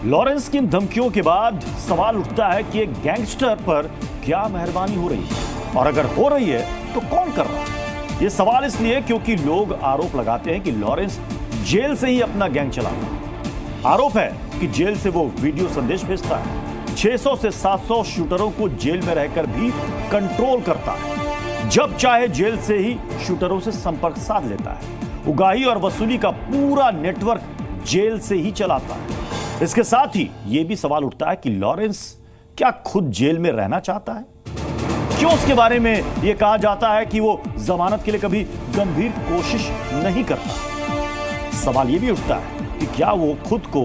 लॉरेंस की इन धमकियों के बाद सवाल उठता है कि एक गैंगस्टर पर क्या मेहरबानी हो रही है, और अगर हो रही है तो कौन कर रहा है। यह सवाल इसलिए क्योंकि लोग आरोप लगाते हैं कि लॉरेंस जेल से ही अपना गैंग चलाता है। आरोप है कि जेल से वो वीडियो संदेश भेजता है, 600 से 700 शूटरों को जेल में रहकर भी कंट्रोल करता है, जब चाहे जेल से ही शूटरों से संपर्क साध लेता है, उगाही और वसूली का पूरा नेटवर्क जेल से ही चलाता है। इसके साथ ही यह भी सवाल उठता है कि लॉरेंस क्या खुद जेल में रहना चाहता है? क्यों उसके बारे में यह कहा जाता है कि वो जमानत के लिए कभी गंभीर कोशिश नहीं करता? सवाल यह भी उठता है कि क्या वो खुद को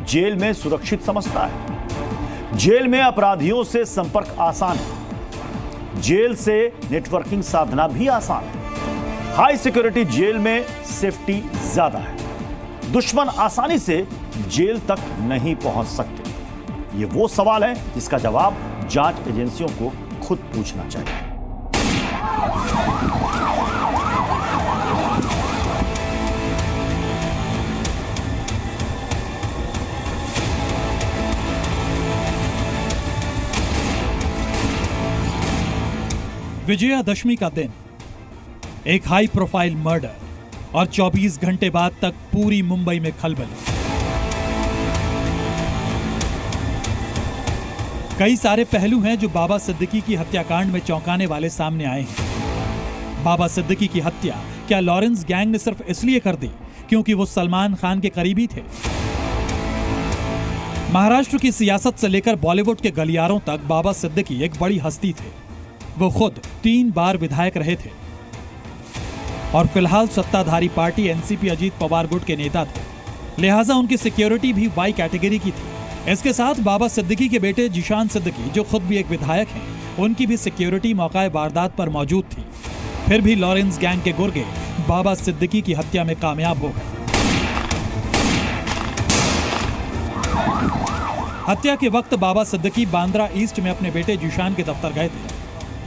जेल में सुरक्षित समझता है? जेल में अपराधियों से संपर्क आसान है, जेल से नेटवर्किंग साधना भी आसान है। हाई सिक्योरिटी जेल में सेफ्टी ज्यादा है, दुश्मन आसानी से जेल तक नहीं पहुंच सकते। ये वो सवाल है जिसका जवाब जांच एजेंसियों को खुद पूछना चाहिए। विजयादशमी का दिन, एक हाई प्रोफाइल मर्डर और 24 घंटे बाद तक पूरी मुंबई में खलबली। कई सारे पहलू हैं जो बाबा सिद्दीकी की हत्याकांड में चौंकाने वाले सामने आए हैं। बाबा सिद्दीकी की हत्या क्या लॉरेंस गैंग ने सिर्फ इसलिए कर दी क्योंकि वो सलमान खान के करीबी थे? महाराष्ट्र की सियासत से लेकर बॉलीवुड के गलियारों तक बाबा सिद्दीकी एक बड़ी हस्ती थे। वो खुद 3 बार विधायक रहे थे और फिलहाल सत्ताधारी पार्टी एनसीपी अजीत पवार गुट के नेता थे, लिहाजा उनकी सिक्योरिटी भी वाई कैटेगरी की थी। इसके साथ बाबा सिद्दीकी के बेटे जिशान सिद्दीकी, जो खुद भी एक विधायक हैं, उनकी भी सिक्योरिटी मौका वारदात पर मौजूद थी। फिर भी लॉरेंस गैंग के गुर्गे बाबा सिद्दीकी की हत्या में कामयाब हो गए। हत्या के वक्त बाबा सिद्दीकी बांद्रा ईस्ट में अपने बेटे जिशान के दफ्तर गए थे।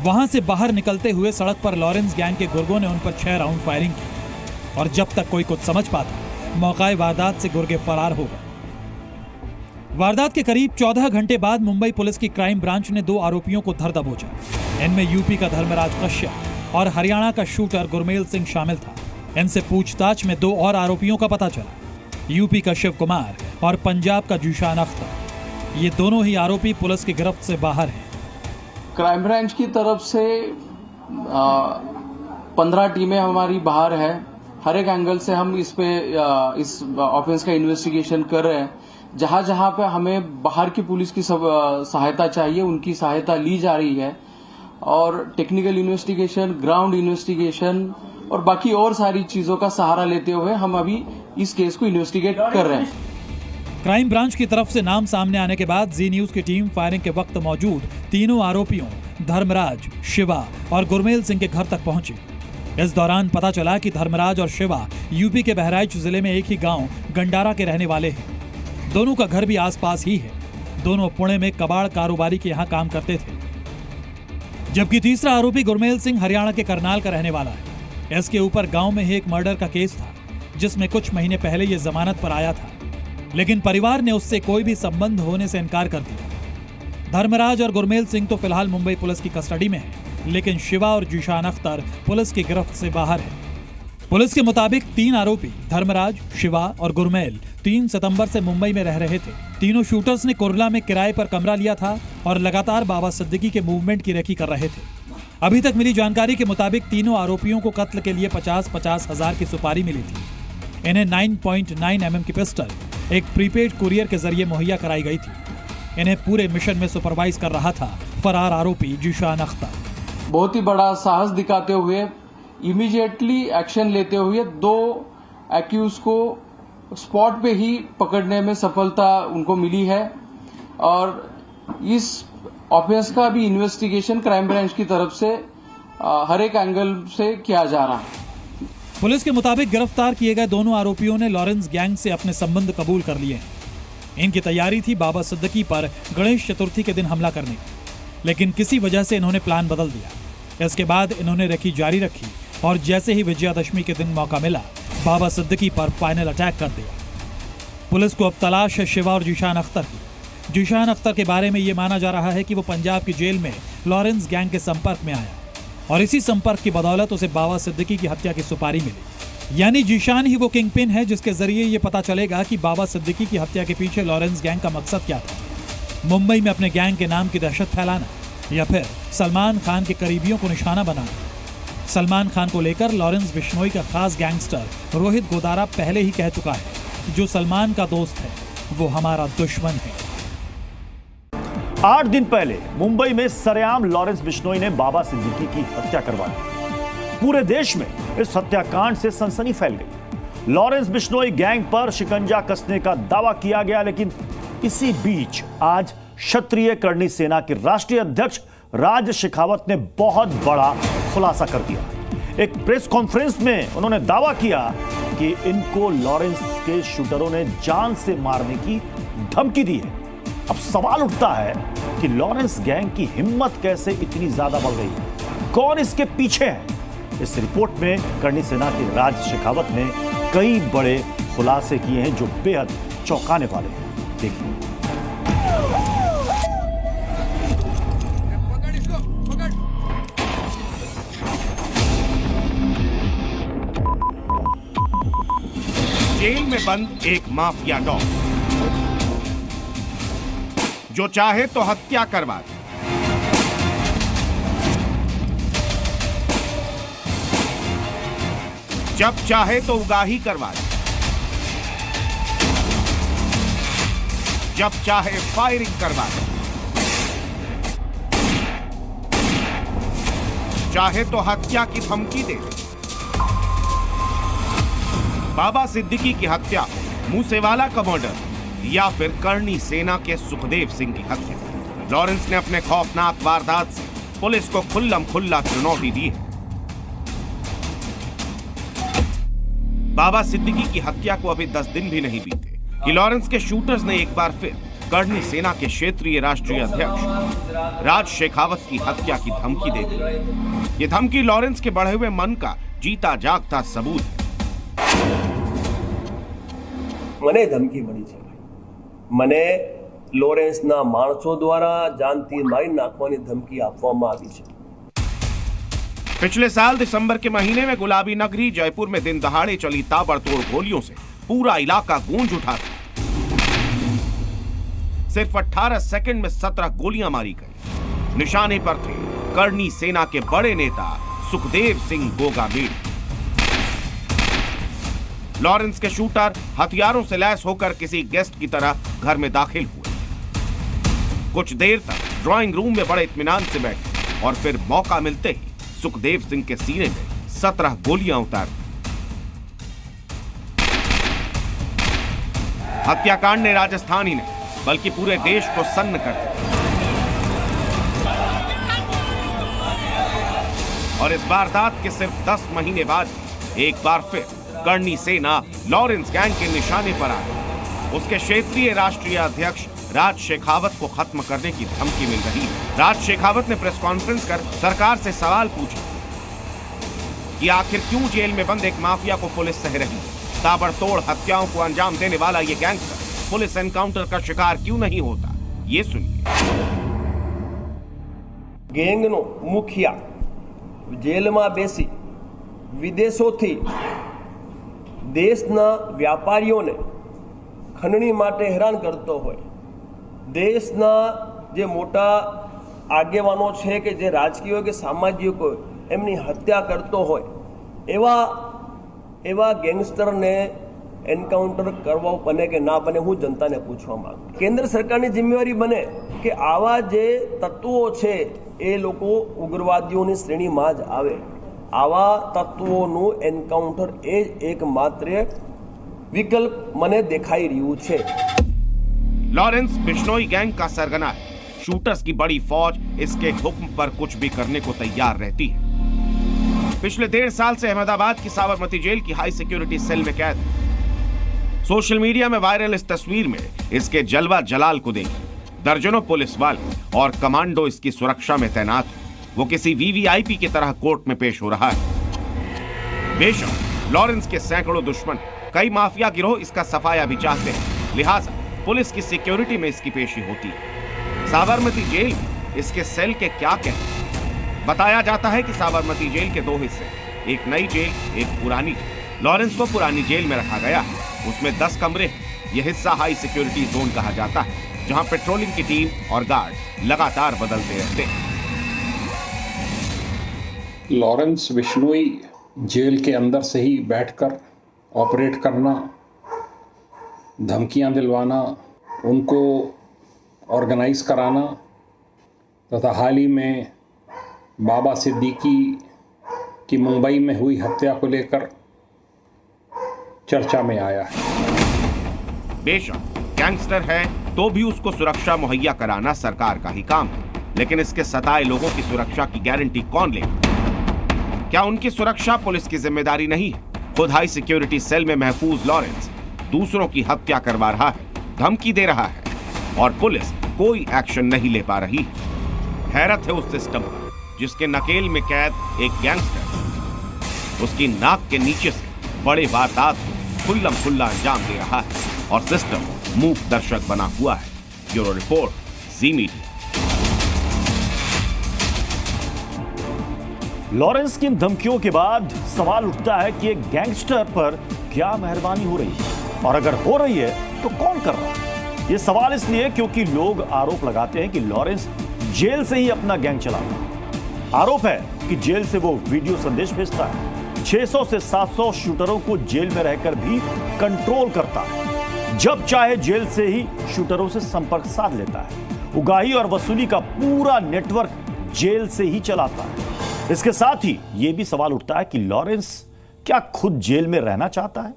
वहां से बाहर निकलते हुए सड़क पर लॉरेंस गैंग के गुर्गों ने उन पर 6 राउंड फायरिंग की और जब तक कोई कुछ समझ पाता, मौका वारदात से गुर्गे फरार हो गए। वारदात के करीब 14 घंटे बाद मुंबई पुलिस की क्राइम ब्रांच ने 2 आरोपियों को धर दबोचा। इनमें यूपी का धर्मराज कश्यप और हरियाणा का शूटर गुरमेल सिंह शामिल था। इनसे पूछताछ में 2 और आरोपियों का पता चला, यूपी का शिव कुमार और पंजाब का जिशान अख्तर। ये दोनों ही आरोपी पुलिस की गिरफ्त से बाहर हैं। क्राइम ब्रांच की तरफ से 15 टीमें हमारी बाहर है। हर एक एंगल से हम इस ऑफेंस का इन्वेस्टिगेशन कर रहे हैं। जहां जहां पे हमें बाहर की पुलिस की सहायता चाहिए, उनकी सहायता ली जा रही है और टेक्निकल इन्वेस्टिगेशन, ग्राउंड इन्वेस्टिगेशन और बाकी और सारी चीजों का सहारा लेते हुए हम अभी इस केस को इन्वेस्टिगेट कर रहे हैं। क्राइम ब्रांच की तरफ से नाम सामने आने के बाद जी न्यूज की टीम फायरिंग के वक्त मौजूद तीनों आरोपियों धर्मराज, शिवा और गुरमेल सिंह के घर तक पहुंची। इस दौरान पता चला कि धर्मराज और शिवा यूपी के बहराइच जिले में एक ही गांव गंडारा के रहने वाले हैं। दोनों का घर भी आसपास ही है। दोनों पुणे में कबाड़ कारोबारी के यहाँ काम करते थे, जबकि तीसरा आरोपी गुरमेल सिंह हरियाणा के करनाल का रहने वाला है। इसके ऊपर गांव में ही एक मर्डर का केस था, जिसमें कुछ महीने पहले ये जमानत पर आया था, लेकिन परिवार ने उससे कोई भी संबंध होने से इनकार कर दिया। धर्मराज और गुरमेल सिंह तो फिलहाल मुंबई पुलिस की कस्टडी में है, लेकिन शिवा और जिशान अख्तर पुलिस की गिरफ्त से बाहर है। पुलिस के मुताबिक 3 आरोपी धर्मराज, शिवा और गुरमेल 3 सितंबर से मुंबई में रह रहे थे। तीनों शूटर्स ने कुर्ला में किराए पर कमरा लिया था और लगातार बाबा सिद्दीकी के मूवमेंट की रेकी कर रहे थे। अभी तक मिली जानकारी के मुताबिक तीनों आरोपियों को कत्ल के लिए 50-50 हजार की सुपारी मिली थी। इन्हें 9.9 mm की पिस्टल एक प्रीपेड कुरियर के जरिए मुहैया कराई गई थी। इन्हें पूरे मिशन में सुपरवाइज कर रहा था फरार आरोपी जिशान अख्तर। बहुत ही बड़ा साहस दिखाते हुए, इमीडिएटली एक्शन लेते हुए 2 एक्यूज को स्पॉट पे ही पकड़ने में सफलता उनको मिली है। और इस ऑफेंस का भी इन्वेस्टिगेशन क्राइम ब्रांच की तरफ से हर एक एंगल से किया जा रहा है। पुलिस के मुताबिक गिरफ्तार किए गए दोनों आरोपियों ने लॉरेंस गैंग से अपने संबंध कबूल कर लिए हैं। इनकी तैयारी थी बाबा सिद्दीकी पर गणेश चतुर्थी के दिन हमला करने की, लेकिन किसी वजह से इन्होंने प्लान बदल दिया। इसके बाद इन्होंने रेकी जारी रखी और जैसे ही विजयादशमी के दिन मौका मिला, बाबा सिद्दीकी पर फाइनल अटैक कर दिया। पुलिस को अब तलाश है शिवा और जीशान अख्तर की। जीशान अख्तर के बारे में यह माना जा रहा है कि वो पंजाब की जेल में लॉरेंस गैंग के संपर्क में आया और इसी संपर्क की बदौलत उसे बाबा सिद्दीकी की हत्या की सुपारी मिली। यानी जीशान ही वो किंग पिन है जिसके जरिए ये पता चलेगा कि बाबा सिद्दीकी की हत्या के पीछे लॉरेंस गैंग का मकसद क्या था। मुंबई में अपने गैंग के नाम की दहशत फैलाना या फिर सलमान खान के करीबियों को निशाना बनाना। सलमान खान को लेकर लॉरेंस बिश्नोई का खास गैंगस्टर रोहित गोदारा पहले ही कह चुका है, जो सलमान का दोस्त है वो हमारा दुश्मन है। 8 दिन पहले मुंबई में सरेआम लॉरेंस बिश्नोई ने बाबा सिद्दीकी की हत्या करवा दी। पूरे देश में इस हत्याकांड से सनसनी फैल गई। लॉरेंस बिश्नोई गैंग पर शिकंजा कसने का दावा किया गया, लेकिन इसी बीच आज क्षत्रिय करणी सेना के राष्ट्रीय अध्यक्ष राज शेखावत ने बहुत बड़ा खुलासा कर दिया। एक प्रेस कॉन्फ्रेंस में उन्होंने दावा किया कि इनको लॉरेंस के शूटरों ने जान से मारने की धमकी दी है। अब सवाल उठता है कि लॉरेंस गैंग की हिम्मत कैसे इतनी ज्यादा बढ़ गई है, कौन इसके पीछे है। इस रिपोर्ट में करणी सेना के राज शेखावत ने कई बड़े खुलासे किए हैं जो बेहद चौंकाने वाले हैं। देखिए। जेल में बंद एक माफिया डॉन जो चाहे तो हत्या करवा दे, जब चाहे तो उगाही करवा दे, जब चाहे फायरिंग करवा दे, चाहे तो हत्या की धमकी दे। बाबा सिद्दीकी की हत्या, मूसेवाला का मर्डर या फिर करणी सेना के सुखदेव सिंह की हत्या, लॉरेंस ने अपने खौफनाक वारदात से पुलिस को खुल्लम खुल्ला चुनौती दी है। बाबा सिद्दीकी की हत्या को अभी 10 दिन भी नहीं बीते कि लॉरेंस के शूटर्स ने एक बार फिर करणी सेना के क्षेत्रीय राष्ट्रीय अध्यक्ष राज शेखावत की हत्या की धमकी दे दी। ये धमकी लॉरेंस के बढ़े हुए मन का जीता जागता सबूत है। મને ધમકી મળી છે મને લોરેન્સના માણસો દ્વારા જાનથી મારી નાખવાની ધમકી આપવામાં આવી છે। पिछले साल दिसंबर के महीने में गुलाबी नगरी जयपुर में दिन दहाड़े चली ताबड़तोड़ गोलियों से पूरा इलाका गूंज उठा था। सिर्फ 18 सेकंड में 17 गोलियां मारी गई। निशाने पर थे करणी सेना के बड़े नेता सुखदेव सिंह गोगाबेड़ी। लॉरेंस के शूटर हथियारों से लैस होकर किसी गेस्ट की तरह घर में दाखिल हुए। कुछ देर तक ड्राइंग रूम में बड़े इत्मीनान से बैठे और फिर मौका मिलते ही सुखदेव सिंह के सीने में 17 गोलियां उतार दी। हत्याकांड ने राजस्थान ही नहीं बल्कि पूरे देश को सन्न कर दिया। और इस वारदात के सिर्फ 10 महीने बाद एक बार फिर करणी सेना लॉरेंस गैंग के निशाने पर आई। उसके क्षेत्रीय राष्ट्रीय अध्यक्ष राज शेखावत को खत्म करने की धमकी मिल रही है। राज शेखावत ने प्रेस कॉन्फ्रेंस कर सरकार से सवाल पूछे कि आखिर क्यों जेल में बंद एक माफिया को पुलिस सह रही है। ताबड़तोड़ हत्याओं को अंजाम देने वाला ये गैंगस्टर पुलिस एनकाउंटर का शिकार क्यों नहीं होता, ये सुनिए। ગેંગનો મુખિયા જેલમાં બેસી વિદેશોથી દેશના વ્યાપારીઓને ખંડણી માટે હેરાન કરતો હોય, દેશના જે મોટા આગેવાનો છે કે જે રાજકીય હોય કે સામાજિક હોય એમની હત્યા કરતો હોય એવા ગેંગસ્ટરને એન્કાઉન્ટર કરવા બને કે ના બને, હું જનતાને પૂછવા માંગુ। કેન્દ્ર સરકારની જિમ્મેવારી બને કે આવા જે તત્વો છે એ લોકો ઉગ્રવાદીઓની શ્રેણીમાં જ આવે। આવા તત્વોનું એન્કાઉન્ટર એ જ એકમાત્ર વિકલ્પ મને દેખાઈ રહ્યું છે। लॉरेंस बिश्नोई गैंग का सरगना है। शूटर्स की बड़ी फौज इसके हुक्म पर कुछ भी करने को तैयार रहती है। पिछले 1.5 साल से अहमदाबाद की साबरमती जेल की हाई सिक्योरिटी सेल में कैद है। सोशल मीडिया में वायरल इस तस्वीर में इसके जलवा जलाल को देखिए। दर्जनों पुलिस वाले और कमांडो इसकी सुरक्षा में तैनात हैं। वो किसी वीवीआईपी की तरह कोर्ट में पेश हो रहा है। बेशक लॉरेंस के सैकड़ों दुश्मन, कई माफिया गिरोह इसका सफाया भी चाहते हैं, लिहाजा पुलिस की सिक्योरिटी में इसकी पेशी होती है। साबरमती जेल में इसके सेल के क्या कहते? बताया जाता है कि साबरमती जेल के 2 हिस्से, एक नई जेल, एक पुरानी जेल। लॉरेंस को पुरानी जेल में रखा गया है, उसमें 10 कमरे हैं। यह हिस्सा हाई सिक्योरिटी जोन कहा जाता है, जहां पेट्रोलिंग की टीम और गार्ड लगातार बदलते रहते हैं। लॉरेंस बिश्नोई जेल के अंदर से ही बैठकर ऑपरेट करना, धमकियां दिलवाना, उनको ऑर्गेनाइज कराना तथा हाल ही में बाबा सिद्दीकी की मुंबई में हुई हत्या को लेकर चर्चा में आया है। बेशक गैंगस्टर है तो भी उसको सुरक्षा मुहैया कराना सरकार का ही काम है, लेकिन इसके सताए लोगों की सुरक्षा की गारंटी कौन लेगा? क्या उनकी सुरक्षा पुलिस की जिम्मेदारी नहीं है? खुद हाई सिक्योरिटी सेल में महफूज लॉरेंस दूसरों की हत्या करवा रहा है, धमकी दे रहा है और पुलिस कोई एक्शन नहीं ले पा रही। हैरत है उस सिस्टम पर जिसके नकेल में कैद एक गैंगस्टर उसकी नाक के नीचे से बड़े वारदात को खुल्लम खुल्ला अंजाम दे रहा है और सिस्टम मूक दर्शक बना हुआ है। ब्यूरो रिपोर्ट, जी मीडिया। लॉरेंस की इन धमकियों के बाद सवाल उठता है कि एक गैंगस्टर पर क्या मेहरबानी हो रही है, और अगर हो रही है तो कौन कर रहा है? ये सवाल इसलिए क्योंकि लोग आरोप लगाते हैं कि लॉरेंस जेल से ही अपना गैंग चलाता है। आरोप है कि जेल से वो वीडियो संदेश भेजता है, 600 से 700 शूटरों को जेल में रहकर भी कंट्रोल करता है, जब चाहे जेल से ही शूटरों से संपर्क साध लेता है, उगाही और वसूली का पूरा नेटवर्क जेल से ही चलाता है। इसके साथ ही यह भी सवाल उठता है कि लॉरेंस क्या खुद जेल में रहना चाहता है?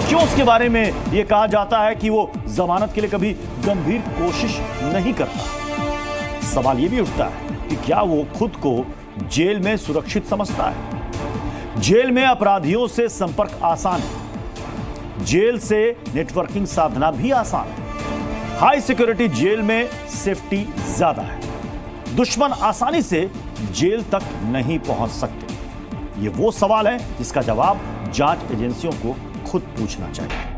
क्यों उसके बारे में यह कहा जाता है कि वो जमानत के लिए कभी गंभीर कोशिश नहीं करता? सवाल यह भी उठता है कि क्या वो खुद को जेल में सुरक्षित समझता है? जेल में अपराधियों से संपर्क आसान है, जेल से नेटवर्किंग साधना भी आसान है। हाई सिक्योरिटी जेल में सेफ्टी ज्यादा है, दुश्मन आसानी से जेल तक नहीं पहुंच सकते। ये वो सवाल है जिसका जवाब जांच एजेंसियों को खुद पूछना चाहिए।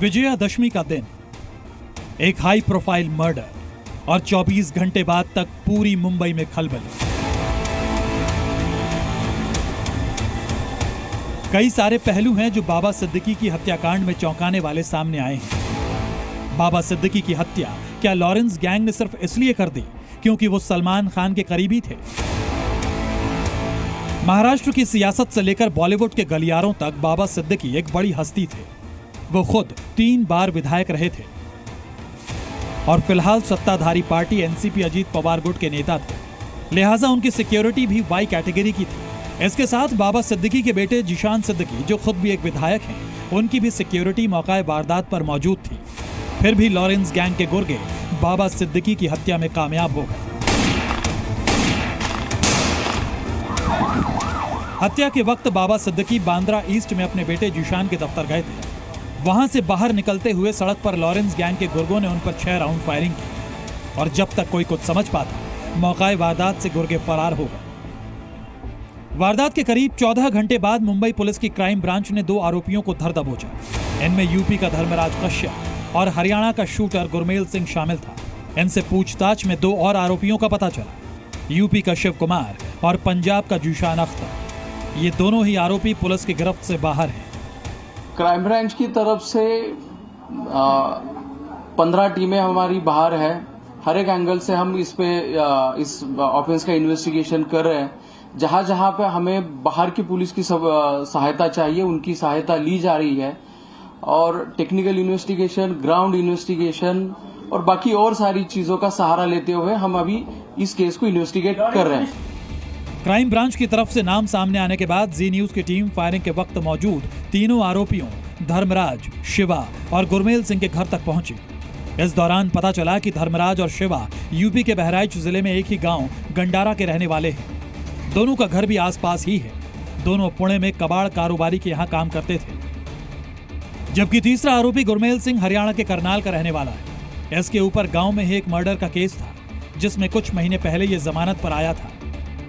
विजयादशमी का दिन, एक हाई प्रोफाइल मर्डर और 24 घंटे बाद तक पूरी मुंबई में खलबली। कई सारे पहलू हैं जो बाबा सिद्दीकी की हत्याकांड में चौंकाने वाले सामने आए हैं। बाबा सिद्दीकी की हत्या क्या लॉरेंस गैंग ने सिर्फ इसलिए कर दी क्योंकि वो सलमान खान के करीबी थे? महाराष्ट्र की सियासत से लेकर बॉलीवुड के गलियारों तक बाबा सिद्दीकी एक बड़ी हस्ती थे। वो खुद 3 बार विधायक रहे थे और फिलहाल सत्ताधारी पार्टी एनसीपी अजीत पवार गुट के नेता थे, लिहाजा उनकी सिक्योरिटी भी वाई कैटेगरी की थी। इसके साथ बाबा सिद्दीकी के बेटे जिशान सिद्दीकी, जो खुद भी एक विधायक हैं, उनकी भी सिक्योरिटी मौका वारदात पर मौजूद थी। फिर भी लॉरेंस गैंग के गुर्गे बाबा सिद्दीकी की हत्या में कामयाब हो गए। हत्या के वक्त बाबा सिद्दीकी बांद्रा ईस्ट में अपने बेटे जिशान के दफ्तर गए थे। वहां से बाहर निकलते हुए सड़क पर लॉरेंस गैंग के गुर्गों ने उन पर 6 राउंड फायरिंग की और जब तक कोई कुछ समझ पाता, मौका वारदात से गुर्गे फरार हो गए। वारदात के करीब 14 घंटे बाद मुंबई पुलिस की क्राइम ब्रांच ने 2 आरोपियों को धर दबोचा। इनमें यूपी का धर्मराज कश्यप और हरियाणा का शूटर गुरमेल सिंह शामिल था। इनसे पूछताछ में 2 और आरोपियों का पता चला, यूपी का शिव कुमार और पंजाब का जिशान अख्तर। ये दोनों ही आरोपी पुलिस की गिरफ्त से बाहर हैं। क्राइम ब्रांच की तरफ से 15 टीमें हमारी बाहर है। हर एक एंगल से हम इस ऑफेंस का इन्वेस्टिगेशन कर रहे हैं। जहां जहां पे हमें बाहर की पुलिस की सहायता चाहिए, उनकी सहायता ली जा रही है। और टेक्निकल इन्वेस्टिगेशन, ग्राउंड इन्वेस्टिगेशन और बाकी और सारी चीजों का सहारा लेते हुए हम अभी इस केस को इन्वेस्टिगेट कर रहे हैं। क्राइम ब्रांच की तरफ से नाम सामने आने के बाद जी न्यूज की टीम फायरिंग के वक्त मौजूद तीनों आरोपियों धर्मराज, शिवा और गुरमेल सिंह के घर तक पहुंची। इस दौरान पता चला कि धर्मराज और शिवा यूपी के बहराइच जिले में एक ही गांव गंडारा के रहने वाले हैं। दोनों का घर भी आसपास ही है। दोनों पुणे में कबाड़ कारोबारी के यहाँ काम करते थे। जबकि तीसरा आरोपी गुरमेल सिंह हरियाणा के करनाल का रहने वाला है। इसके ऊपर गांव में ही एक मर्डर का केस था, जिसमें कुछ महीने पहले ये जमानत पर आया था,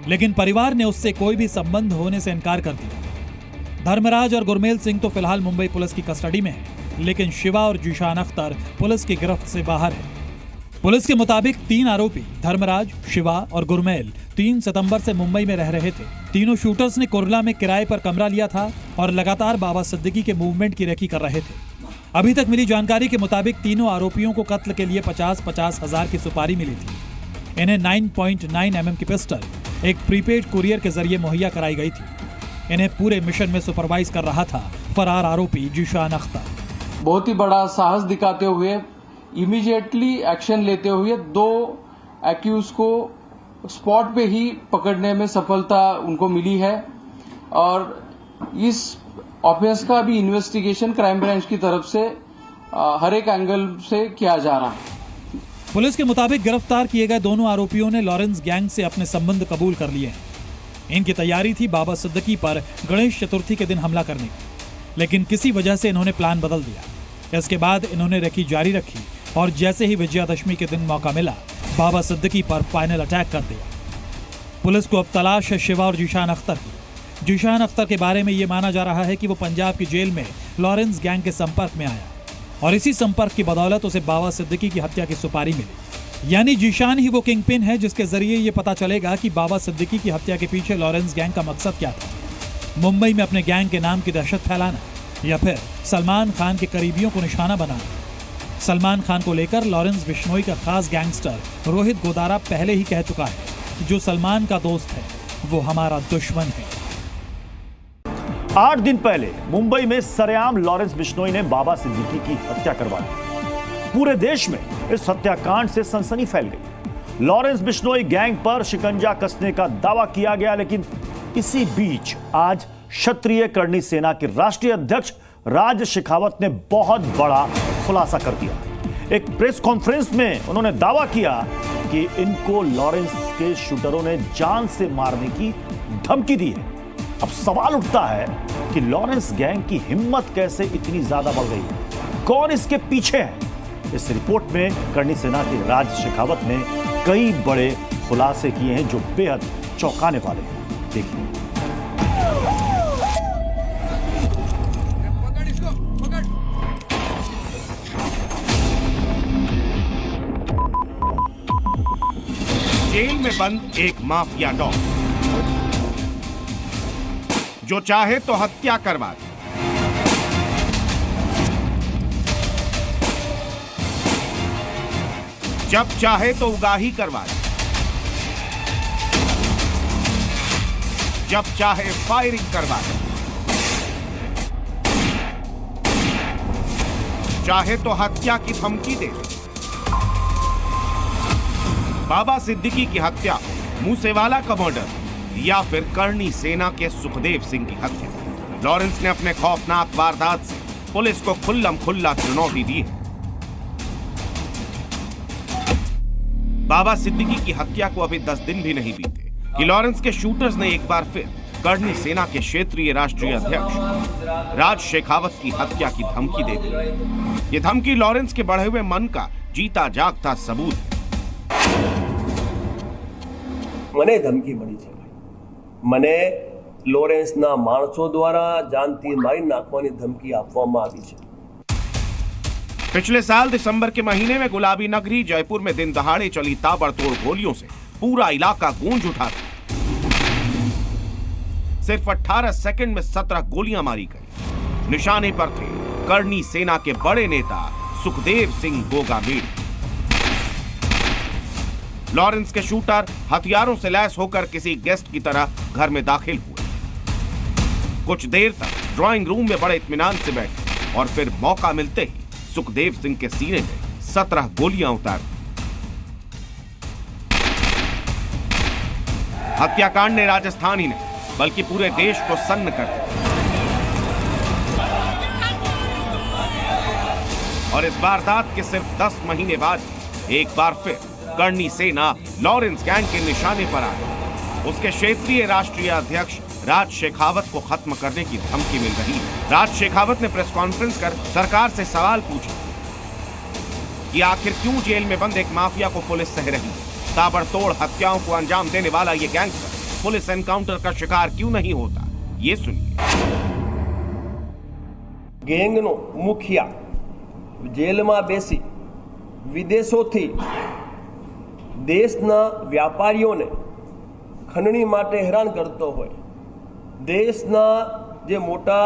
लेकिन परिवार ने उससे कोई भी संबंध होने से इनकार कर दिया। धर्मराज और गुरमेल सिंह तो फिलहाल मुंबई पुलिस की कस्टडी में है, लेकिन शिवा और जीशान अख्तर पुलिस की गिरफ्त से बाहर है। पुलिस के मुताबिक तीन आरोपी धर्मराज, शिवा और गुरमेल 3 सितंबर से मुंबई में रह रहे थे। तीनों शूटर्स ने कुर्ला में किराए पर कमरा लिया था और लगातार बाबा सिद्दीकी के मूवमेंट की रेकी कर रहे थे। अभी तक मिली जानकारी के मुताबिक तीनों आरोपियों को कत्ल के लिए 50-50 हजार की सुपारी मिली थी। इन्हें 9.9 mm की पिस्टल एक प्रीपेड कुरियर के जरिए मुहैया कराई गई थी। इन्हें पूरे मिशन में सुपरवाइज कर रहा था फरार आरोपी जीशान अख्तर। बहुत ही बड़ा साहस दिखाते हुए इमीडिएटली एक्शन लेते हुए 2 एक्यूज को स्पॉट पे ही पकड़ने में सफलता उनको मिली है और इस ऑफेंस का भी इन्वेस्टिगेशन क्राइम ब्रांच की तरफ से हर एक एंगल से किया जा रहा है। पुलिस के मुताबिक गिरफ्तार किए गए दोनों आरोपियों ने लॉरेंस गैंग से अपने संबंध कबूल कर लिए हैं। इनकी तैयारी थी बाबा सिद्दीकी पर गणेश चतुर्थी के दिन हमला करने की, लेकिन किसी वजह से इन्होंने प्लान बदल दिया। इसके बाद इन्होंने रेकी जारी रखी और जैसे ही विजयादशमी के दिन मौका मिला, बाबा सिद्दीकी पर फाइनल अटैक कर दिया। पुलिस को अब तलाश है शिवा और जीशान अख्तर की। जीशान अख्तर के बारे में ये माना जा रहा है कि वो पंजाब की जेल में लॉरेंस गैंग के संपर्क में आया और इसी संपर्क की बदौलत उसे बाबा सिद्दीकी की हत्या की सुपारी मिली। यानी जीशान ही वो किंग पिन है जिसके जरिए ये पता चलेगा कि बाबा सिद्दीकी की हत्या के पीछे लॉरेंस गैंग का मकसद क्या था। मुंबई में अपने गैंग के नाम की दहशत फैलाना या फिर सलमान खान के करीबियों को निशाना बनाना। सलमान खान को लेकर लॉरेंस बिश्नोई का खास गैंगस्टर रोहित गोदारा पहले ही कह चुका है, जो सलमान का दोस्त है वो हमारा दुश्मन है। 8 दिन पहले मुंबई में सरेआम लॉरेंस बिश्नोई ने बाबा सिद्दीकी की हत्या करवा दी। पूरे देश में इस हत्याकांड से सनसनी फैल गई। लॉरेंस बिश्नोई गैंग पर शिकंजा कसने का दावा किया गया, लेकिन इसी बीच आज क्षत्रिय करणी सेना के राष्ट्रीय अध्यक्ष राज शेखावत ने बहुत बड़ा खुलासा कर दिया। एक प्रेस कॉन्फ्रेंस में उन्होंने दावा किया कि इनको लॉरेंस के शूटरों ने जान से मारने की धमकी दी है। अब सवाल उठता है कि लॉरेंस गैंग की हिम्मत कैसे इतनी ज्यादा बढ़ गई है, कौन इसके पीछे है। इस रिपोर्ट में करणी सेना के राज शेखावत ने कई बड़े खुलासे किए हैं जो बेहद चौंकाने वाले हैं। देखिए। जेल में बंद एक माफिया डॉन जो चाहे तो हत्या करवा दे, जब चाहे तो उगाही करवा दे, जब चाहे फायरिंग करवा दे, चाहे तो हत्या की धमकी दे। बाबा सिद्दीकी की हत्या, मूसेवाला का मर्डर या फिर करणी सेना के सुखदेव सिंह की हत्या, लॉरेंस ने अपने खौफनाक वारदात से पुलिस को खुल्लम खुल्ला चुनौती दी है। बाबा सिद्दीकी की हत्या को अभी 10 दिन भी नहीं बीते कि लॉरेंस के शूटर्स ने एक बार फिर करणी सेना के क्षेत्रीय राष्ट्रीय अध्यक्ष राज शेखावत की हत्या की धमकी दे दी। ये धमकी लॉरेंस के बढ़े हुए मन का जीता जागता सबूत है। મને ધમકી મળી છે ભાઈ, મને લોરેન્સના માણસો દ્વારા જાનથી મારી નાખવાની ધમકી આપવામાં આવી છે। पिछले साल दिसंबर के महीने में गुलाबी नगरी जयपुर में दिन दहाड़े चली ताबड़तोड़ गोलियों से पूरा इलाका गूंज उठा था। सिर्फ 18 सेकंड में 17 गोलियां मारी गई। निशाने पर थे करणी सेना के बड़े नेता सुखदेव सिंह गोगामेड़। लॉरेंस के शूटर हथियारों से लैस होकर किसी गेस्ट की तरह घर में दाखिल हुए। कुछ देर तक ड्राइंग रूम में बड़े इत्मीनान से बैठे। और फिर मौका मिलते ही सुखदेव सिंह के सीने में 17 गोलियां उतार दी। हत्याकांड ने राजस्थान ही नहीं बल्कि पूरे देश को सन्न कर दिया। और इस वारदात के सिर्फ 10 महीने बाद एक बार फिर करनी सेना लॉरेंस गैंग के निशाने पर आई। उसके क्षेत्रीय राष्ट्रीय अध्यक्ष राज शेखावत को खत्म करने की धमकी मिल रही है। राज शेखावत ने प्रेस कॉन्फ्रेंस कर सरकार से सवाल पूछा कि आखिर क्यों जेल में बंद एक माफिया को पुलिस सह रही है। ताबड़तोड़ हत्याओं को अंजाम देने वाला ये गैंगस्टर पुलिस एनकाउंटर का शिकार क्यों नहीं होता, ये सुनिए। गैंगनो मुखिया जेलમાં બેસી વિદેશોથી દેશના વ્યાપારીઓને ખંડણી માટે હેરાન કરતો હોય, દેશના જે મોટા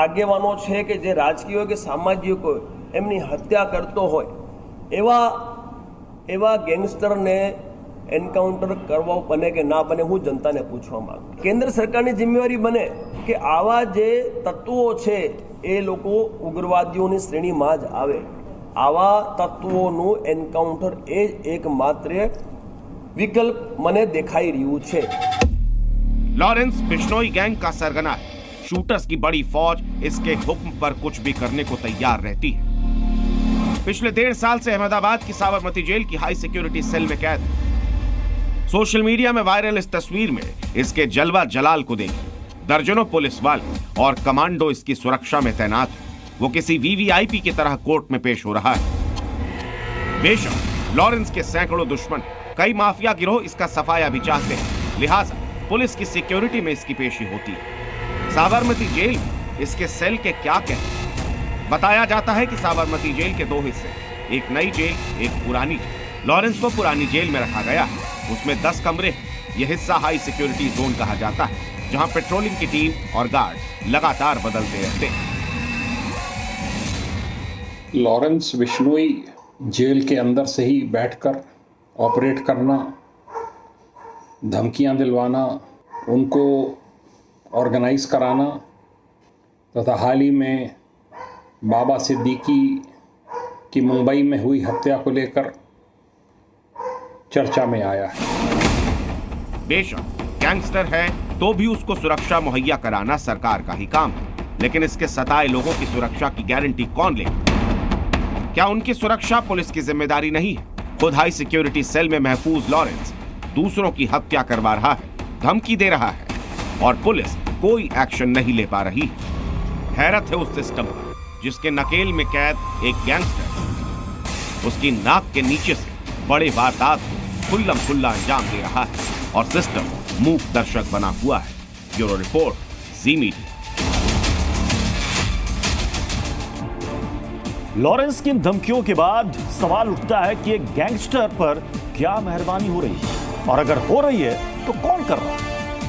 આગેવાનો છે કે જે રાજકીય હોય કે સામાજિક હોય એમની હત્યા કરતો હોય એવા ગેંગસ્ટરને એન્કાઉન્ટર કરવા બને કે ના બને, હું જનતાને પૂછવા માંગુ। કેન્દ્ર સરકારની જિમ્મેવારી બને કે આવા જે તત્વો છે એ લોકો ઉગ્રવાદીઓની શ્રેણીમાં જ આવે। આવા તત્વોનું એન્કાઉન્ટર એ જ એકમાત્ર વિકલ્પ મને દેખાઈ રહ્યું છે। लॉरेंस बिश्नोई गैंग का सरगना है। शूटर्स की बड़ी फौज इसके हुक्म पर कुछ भी करने को तैयार रहती है। पिछले 1.5 साल से अहमदाबाद की साबरमती जेल की हाई सिक्योरिटी सेल में कैद है। सोशल मीडिया में वायरल इस तस्वीर में इसके जलवा जलाल को देखिए। दर्जनों पुलिस वाले और कमांडो इसकी सुरक्षा में तैनात हैं। वो किसी वीवीआईपी की तरह कोर्ट में पेश हो रहा है। बेशक लॉरेंस के सैकड़ों दुश्मन, कई माफिया गिरोह इसका सफाया भी चाहते हैं, लिहाजा पुलिस की सिक्योरिटी में इसकी पेशी होती है। साबरमती जेल इसके सेल के क्या कहते? बताया जाता है कि साबरमती जेल के 2 हिस्से, एक नई जेल, एक पुरानी जेल। लॉरेंस को पुरानी जेल में रखा गया है, उसमें 10 कमरे हैं। यह हिस्सा हाई सिक्योरिटी जोन कहा जाता है, जहां पेट्रोलिंग की टीम और गार्ड लगातार बदलते रहते हैं। लॉरेंस बिश्नोई जेल के अंदर से ही बैठकर ऑपरेट करना, धमकियां दिलवाना, उनको ऑर्गेनाइज कराना तथा हाल ही में बाबा सिद्दीकी की मुंबई में हुई हत्या को लेकर चर्चा में आया है। बेशक गैंगस्टर है तो भी उसको सुरक्षा मुहैया कराना सरकार का ही काम है, लेकिन इसके सताए लोगों की सुरक्षा की गारंटी कौन लेगा? क्या उनकी सुरक्षा पुलिस की जिम्मेदारी नहीं है? खुद हाई सिक्योरिटी सेल में महफूज लॉरेंस दूसरों की हत्या करवा रहा है, धमकी दे रहा है और पुलिस कोई एक्शन नहीं ले पा रही। हैरत है उस सिस्टम पर जिसके नकेल में कैद एक गैंगस्टर उसकी नाक के नीचे से बड़े वारदात को खुल्लम खुल्ला अंजाम दे रहा है और सिस्टम मूक दर्शक बना हुआ है। ब्यूरो रिपोर्ट, जी मीडिया। लॉरेंस की इन धमकियों के बाद सवाल उठता है कि एक गैंगस्टर पर क्या मेहरबानी हो रही है, और अगर हो रही है तो कौन कर रहा है?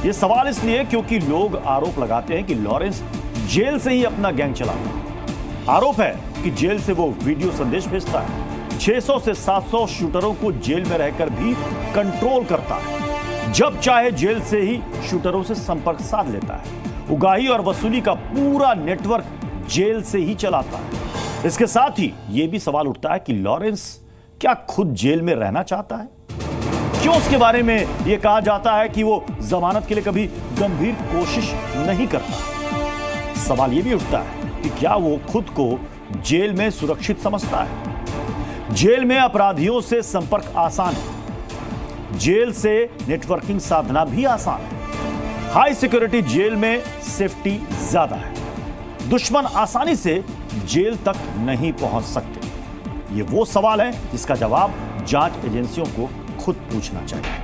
ये सवाल इसलिए क्योंकि लोग आरोप लगाते हैं कि लॉरेंस जेल से ही अपना गैंग चलाता है। आरोप है कि जेल से वो वीडियो संदेश भेजता है, 600 से 700 शूटरों को जेल में रहकर भी कंट्रोल करता है, जब चाहे जेल से ही शूटरों से संपर्क साध लेता है, उगाही और वसूली का पूरा नेटवर्क जेल से ही चलाता है। इसके साथ ही यह भी सवाल उठता है कि लॉरेंस क्या खुद जेल में रहना चाहता है? क्यों उसके बारे में यह कहा जाता है कि वो जमानत के लिए कभी गंभीर कोशिश नहीं करता? सवाल यह भी उठता है कि क्या वो खुद को जेल में सुरक्षित समझता है? जेल में अपराधियों से संपर्क आसान है, जेल से नेटवर्किंग साधना भी आसान है। हाई सिक्योरिटी जेल में सेफ्टी ज्यादा है, दुश्मन आसानी से जेल तक नहीं पहुंच सकते। ये वो सवाल है जिसका जवाब जांच एजेंसियों को खुद पूछना चाहिए।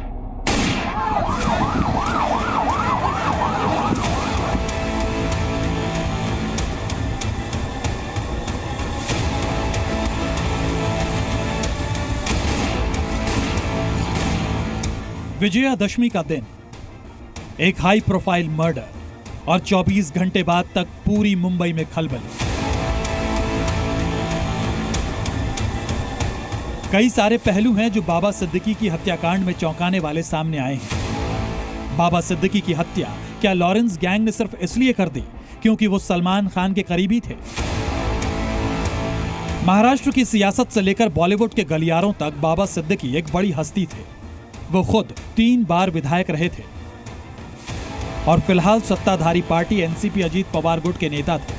विजयादशमी का दिन, एक हाई प्रोफाइल मर्डर और 24 घंटे बाद तक पूरी मुंबई में खलबली। कई सारे पहलू हैं जो बाबा सिद्दीकी की हत्याकांड में चौंकाने वाले सामने आए हैं। बाबा सिद्दीकी की हत्या क्या लॉरेंस गैंग ने सिर्फ इसलिए कर दी क्योंकि वो सलमान खान के करीबी थे? महाराष्ट्र की सियासत से लेकर बॉलीवुड के गलियारों तक बाबा सिद्दीकी एक बड़ी हस्ती थे। वो खुद 3 बार विधायक रहे थे और फिलहाल सत्ताधारी पार्टी एनसीपी अजीत पवार गुट के नेता थे,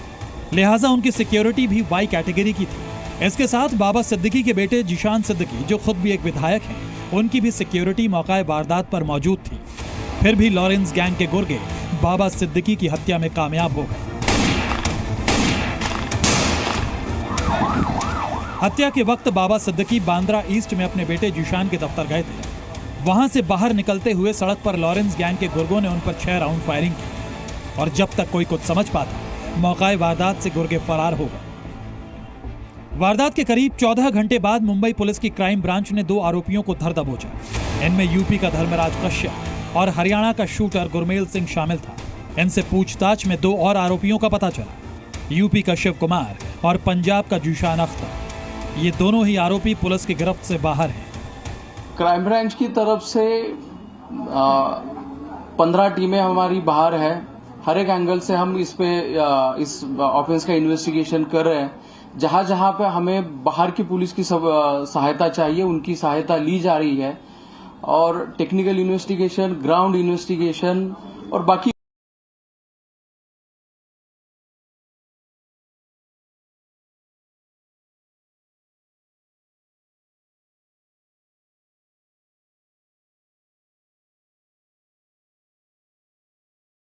लिहाजा उनकी सिक्योरिटी भी वाई कैटेगरी की थी। इसके साथ बाबा सिद्दीकी के बेटे जिशान सिद्दीकी, जो खुद भी एक विधायक हैं, उनकी भी सिक्योरिटी मौका वारदात पर मौजूद थी। फिर भी लॉरेंस गैंग के गुर्गे बाबा सिद्दीकी की हत्या में कामयाब हो गए। हत्या के वक्त बाबा सिद्दीकी बांद्रा ईस्ट में अपने बेटे जिशान के दफ्तर गए थे। वहां से बाहर निकलते हुए सड़क पर लॉरेंस गैंग के गुर्गों ने उन पर 6 राउंड फायरिंग की और जब तक कोई कुछ समझ पाता, मौका वारदात से गुर्गे फरार हो गए। वारदात के करीब 14 घंटे बाद मुंबई पुलिस की क्राइम ब्रांच ने 2 आरोपियों को धर दबोचा। इनमें यूपी का धर्मराज कश्यप और हरियाणा का शूटर गुरमेल सिंह शामिल था। इनसे पूछताछ में 2 और आरोपियों का पता चला, यूपी का शिव कुमार और पंजाब का जिशान अख्तर। ये दोनों ही आरोपी पुलिस की गिरफ्त से बाहर हैं। क्राइम ब्रांच की तरफ से 15 टीमें हमारी बाहर है। हर एक एंगल से हम इस ऑफेंस का इन्वेस्टिगेशन कर रहे हैं। जहां जहां पे हमें बाहर की पुलिस की सहायता चाहिए, उनकी सहायता ली जा रही है और टेक्निकल इन्वेस्टिगेशन, ग्राउंड इन्वेस्टिगेशन और बाकी